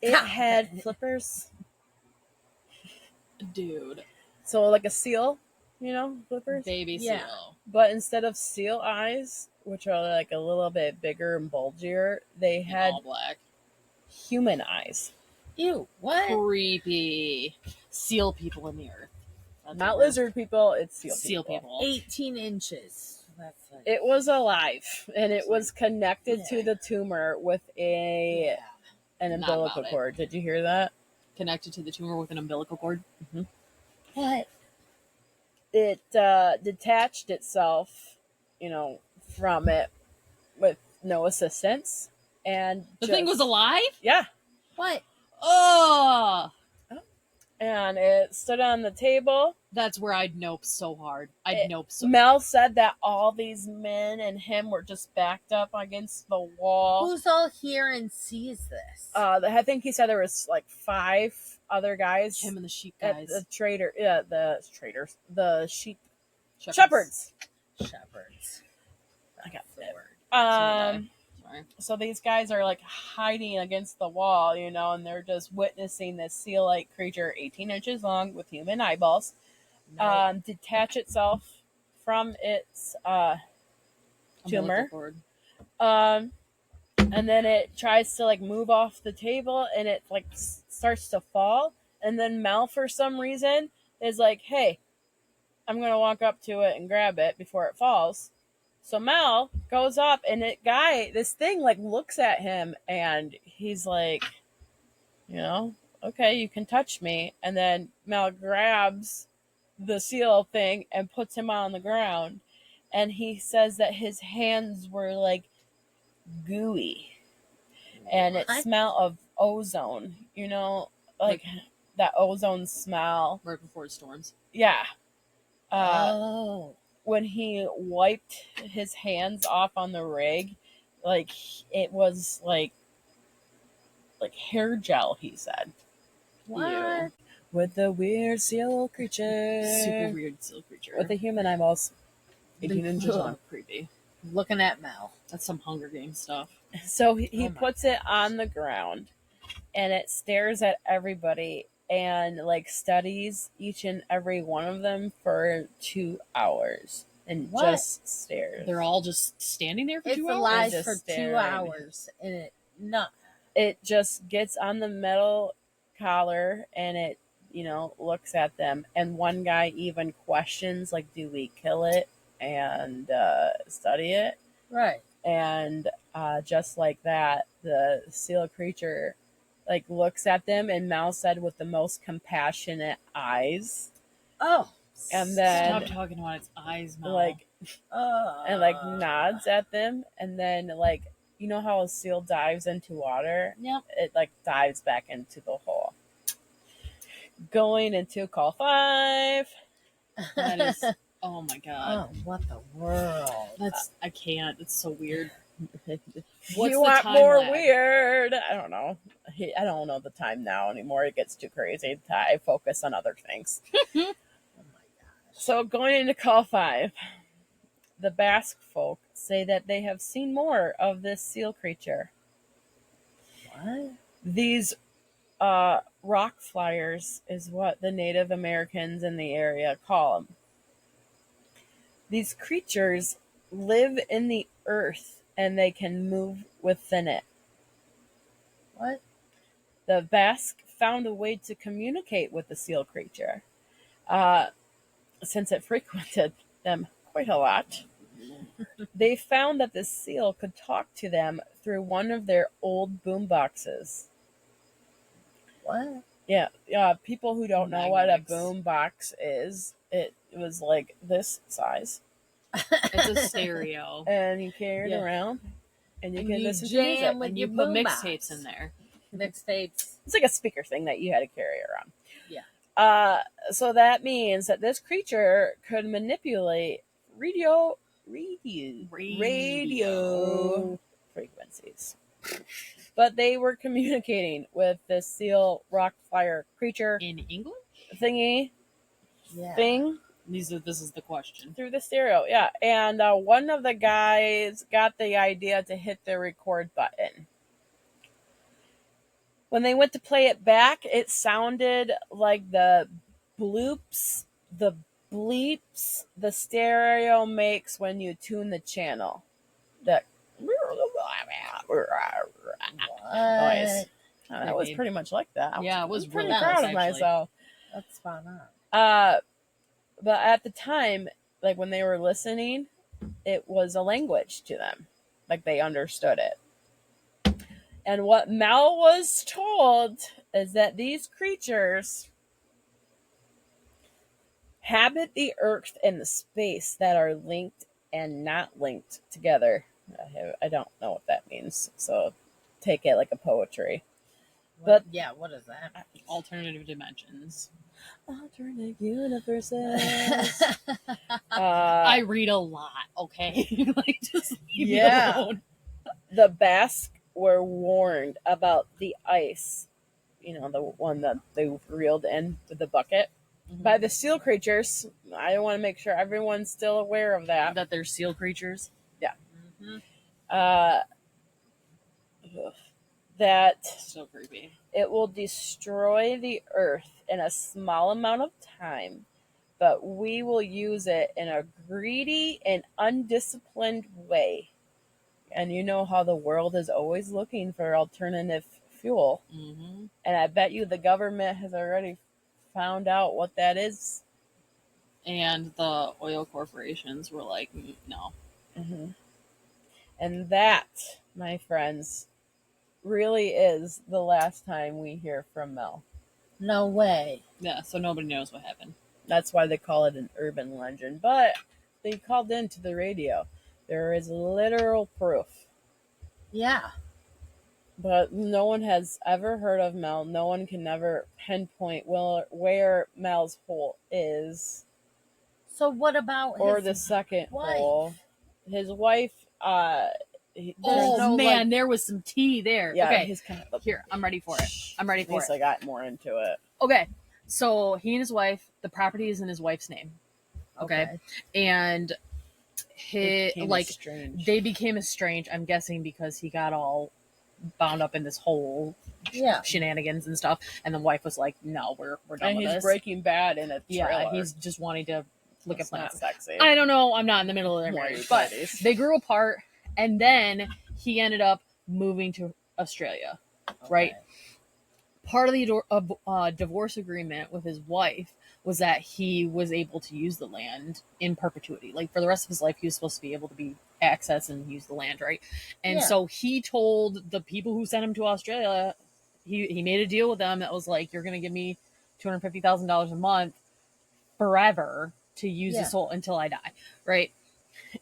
It Stop had it. flippers. Dude, So like a seal, flippers. baby Yeah. seal. But instead of seal eyes, which are like a little bit bigger and bulgier, they In had all black. human eyes. Ew. What? Creepy. Seal people in the earth. That's Not what we're- lizard people, it's seal, Seal people. 18 inches. That's like, It was alive, and it was connected Yeah. to the tumor with an Not umbilical about it. cord. Did you hear that? Connected to the tumor with an umbilical cord. What? It detached itself, from it with no assistance, and The thing was alive? yeah, What? Oh, and it stood on the table. that's where I'd nope so hard. I'd It- nope so Mel said that all these men and him were just backed up against the wall. Who's all here and sees this? I think he said there was like 5 other guys him and the sheep at guys. the sheep shepherds. Shepherds. I got That's the word. Um, Sorry. So these guys are like hiding against the wall, and they're just witnessing this seal-like creature, 18 inches long, with human eyeballs, No. detach itself from its tumor. Umbilical cord. And then it tries to like move off the table, and it like starts to fall. And then Mel, for some reason, is like, "Hey, I'm gonna walk up to it and grab it before it falls." So Mel goes up, and this thing like looks at him, and he's like, "Okay, you can touch me." And then Mel grabs the seal thing and puts him on the ground, and he says that his hands were like gooey, and it What? smelled of ozone, like that ozone smell. Right before it storms. Yeah. Oh. When he wiped his hands off on the rig, like it was like hair gel, he said. What? With the weird seal creature. Super weird seal creature. With the human eyeballs. 18 inches Ugh, long. creepy. Looking at Mel. That's some Hunger Games stuff. So he Oh my puts it on the ground, and it stares at everybody and like studies each and every one of them for 2 hours and What? just stares. They're all just standing there for It's 2 hours? alive Just for 2 staring. hours, and It just gets on the metal collar, and it looks at them, and one guy even questions like, do we kill it and study it? right. And just like that, the seal creature like looks at them, and Mal said with the most compassionate eyes, Oh. and then Stop talking about its eyes, Mel. like and like nods at them, and then like how a seal dives into water, Yep. it like dives back into the hole. Going into call 5. That is. Oh my god. Oh, what the world? I can't. It's so weird. What's You the want time more lag? weird? I don't know. I don't know the time now anymore. It gets too crazy. I focus on other things. Oh my god. So going into call 5, the Basque folk say that they have seen more of this seal creature. What? These rock flyers is what the Native Americans in the area call them. These creatures live in the earth, and they can move within it. What? The Basque found a way to communicate with the seal creature, since it frequented them quite a lot. They found that the seal could talk to them through one of their old boom boxes. What? Yeah, people who don't know what a Magnetics. boom box is, it was like this size, It's a stereo. and you carry it Yeah. around, and you And can you listen to jam music. with And your you put boombox. mixtapes in there. Mixtapes. It's like a speaker thing that you had to carry around. Yeah. So that means that this creature could manipulate radio frequencies. But they were communicating with this seal rock flyer creature In English? thingy Yeah. thing This is the question. through the stereo. Yeah. And one of the guys got the idea to hit the record button. When they went to play it back, it sounded like the bloops, the bleeps the stereo makes when you tune the channel. That What? noise. That was pretty much like that. Yeah, it was I'm pretty really proud close, of actually. myself. That's spot on. But at the time, like when they were listening, it was a language to them. Like they understood it. And what Mal was told is that these creatures habit the earth and the space that are linked and not linked together. I don't know what that means, so take it like a poetry. What? Yeah, what is that? Alternative dimensions. Alternate universes. I read a lot, okay? Like, just leave Yeah. me alone. The Basque were warned about the ice, the one that they reeled in with the bucket, by the seal creatures. I want to make sure everyone's still aware of that. That they're seal creatures. Mhm. that So creepy. it will destroy the earth in a small amount of time, but we will use it in a greedy and undisciplined way. And you know how the world is always looking for alternative fuel. Mm-hmm. And I bet you the government has already found out what that is. And the oil corporations were like, no. Mm-hmm. And that, my friends, really is the last time we hear from Mel. No way. Yeah, so nobody knows what happened. That's why they call it an urban legend. But they called into the radio. There is literal proof. Yeah. But no one has ever heard of Mel. No one can never pinpoint where Mel's hole is. So what about Or his the second wife? hole. His wife, There's Oh no, man, like- there was some tea there. yeah, Okay, he's kind of here, I'm ready for it. I'm ready for At least it. I got more into it. Okay, so he and his wife, the property is in his wife's name. Okay, and It his became like strange. they became estranged. I'm guessing because he got all bound up in this whole Yeah. shenanigans and stuff, and the wife was like, "No, we're done And with he's this." Breaking Bad in a trailer. Yeah, he's just wanting to look That's at not plants. sexy. I don't know. I'm not in the middle of their More marriage, but ladies. they grew apart, and then he ended up moving to Australia. Right. Part of the divorce agreement with his wife was that he was able to use the land in perpetuity. Like for the rest of his life, he was supposed to be able to be access and use the land, right? And Yeah. so he told the people who sent him to Australia, he made a deal with them that was like, you're going to give me $250,000 a month forever to use Yeah. this whole until I die, right?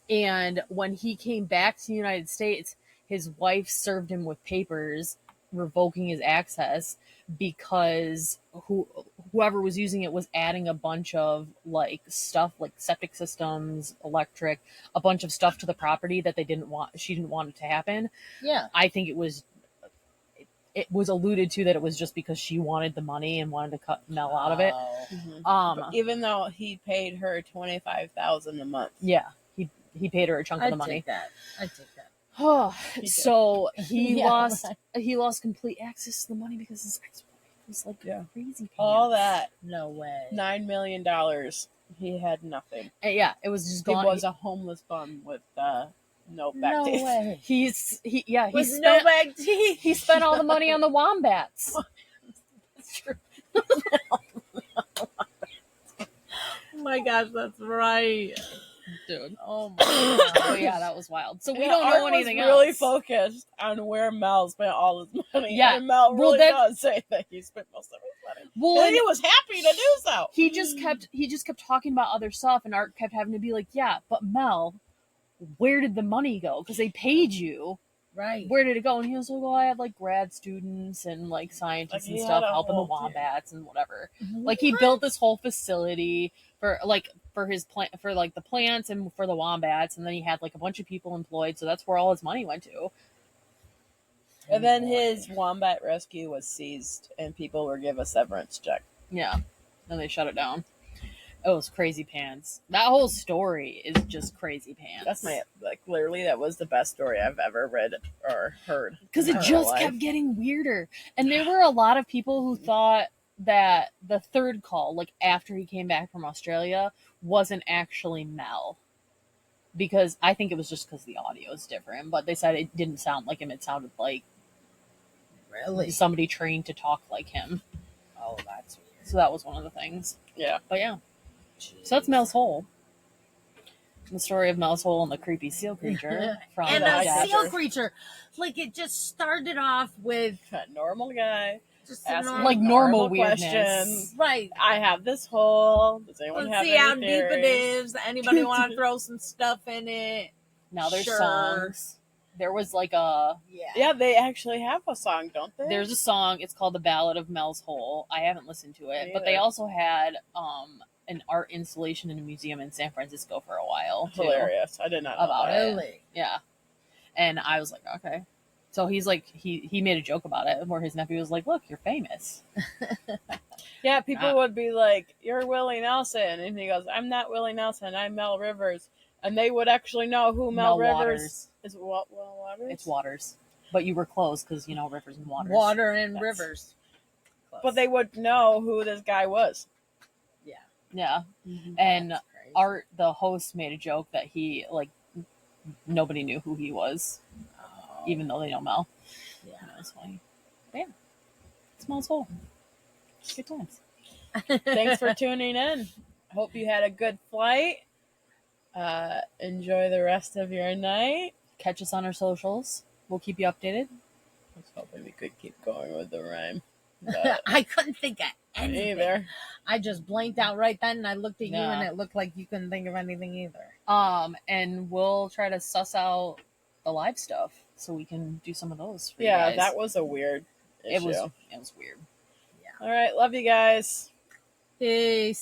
And when he came back to the United States, his wife served him with papers revoking his access because whoever was using it was adding a bunch of like stuff like septic systems, electric, a bunch of stuff to the property that she didn't want it to happen. Yeah. I think it was alluded to that it was just because she wanted the money and wanted to cut Mel out of it. Oh. Mhm. Um But even though he paid her $25,000 a month, yeah, he paid her a chunk of I'd the money. take that. I'd take that. He did. So he Yeah, lost complete access to the money because his ex-wife was like Yeah. crazy pants. all that No way. $9 million, he had nothing. And yeah, it was just He gone. was a homeless bum with no back No teeth. way. he With spent no back teeth. he spent all the money on the wombats. That's true. Oh my gosh, that's right. Dude. Oh my god. Oh yeah, that was wild. So we Yeah, don't Art know anything was really else. focused on where Mel spent all his money. Yeah. And Mel Well, really that- does say that he spent most of his money. Well, And he was happy to do so. he just kept talking about other stuff, and Art kept having to be like, "Yeah, but Mel, where did the money go? Because they paid you. Right. Where did it go?" And he was like, "Well, I had like grad students and like scientists Like, and he stuff had a helping the whole- wombats and whatever." Like he built this whole facility for his plant for like the plants and for the wombats, and then he had like a bunch of people employed, so that's where all his money went to. And then his wombat rescue was seized, and people were given a severance check. Yeah, then they shut it down. It was crazy pants. That whole story is just crazy pants. That's literally that was the best story I've ever read or heard. because in it my just life. kept getting weirder, and there were a lot of people who thought that the third call, like after he came back from Australia, wasn't actually Mel, because I think it was just because the audio is different. But they said it didn't sound like him; it sounded like Really? somebody trained to talk like him. Oh, that's weird. So that was one of the things. Yeah. But yeah, so that's Mel's Hole. The story of Mel's Hole and the creepy seal creature from And the a Jack. seal creature. Like it just started off with A normal guy. just a Asking normal, like normal questions. weirdness. right. I have this hole. Does anyone Let's have see any how deep it theories? is. Anybody want to throw some stuff in it? Now there's Sure. songs. There was like a Yeah. Yeah, they actually have a song, don't they? There's a song. It's called "The Ballad of Mel's Hole." I haven't listened to it, Me but they either. also had an art installation in a museum in San Francisco for a while. Too. hilarious. I did not know About that. it. Really? Yeah, and I was like, okay. So he's like, he made a joke about it, where his nephew was like, "Look, you're famous." Yeah, people Ah. would be like, "You're Willie Nelson," and he goes, "I'm not Willie Nelson. I'm Mel Rivers," and they would actually know who Mel Rivers Waters. is. What? Well, Waters. It's Waters. but you were close because rivers and waters. Water and That's- rivers. But they would know who this guy was. Yeah. Mhm. And That's crazy. Art, the host, made a joke that he nobody knew who he was, Oh, even though they know Mel. yeah. And that's funny. But yeah, it's Mel's hole. Good times. Thanks for tuning in. Hope you had a good flight. Enjoy the rest of your night. Catch us on our socials. We'll keep you updated. I was hoping we could keep going with the rhyme. But I couldn't think of anything. either. I just blanked out right then, and I looked at you, Yeah. and it looked like you couldn't think of anything either. And we'll try to suss out the live stuff so we can do some of those. For you Yeah, guys. that was a weird issue. It was weird. All right, love you guys. Peace.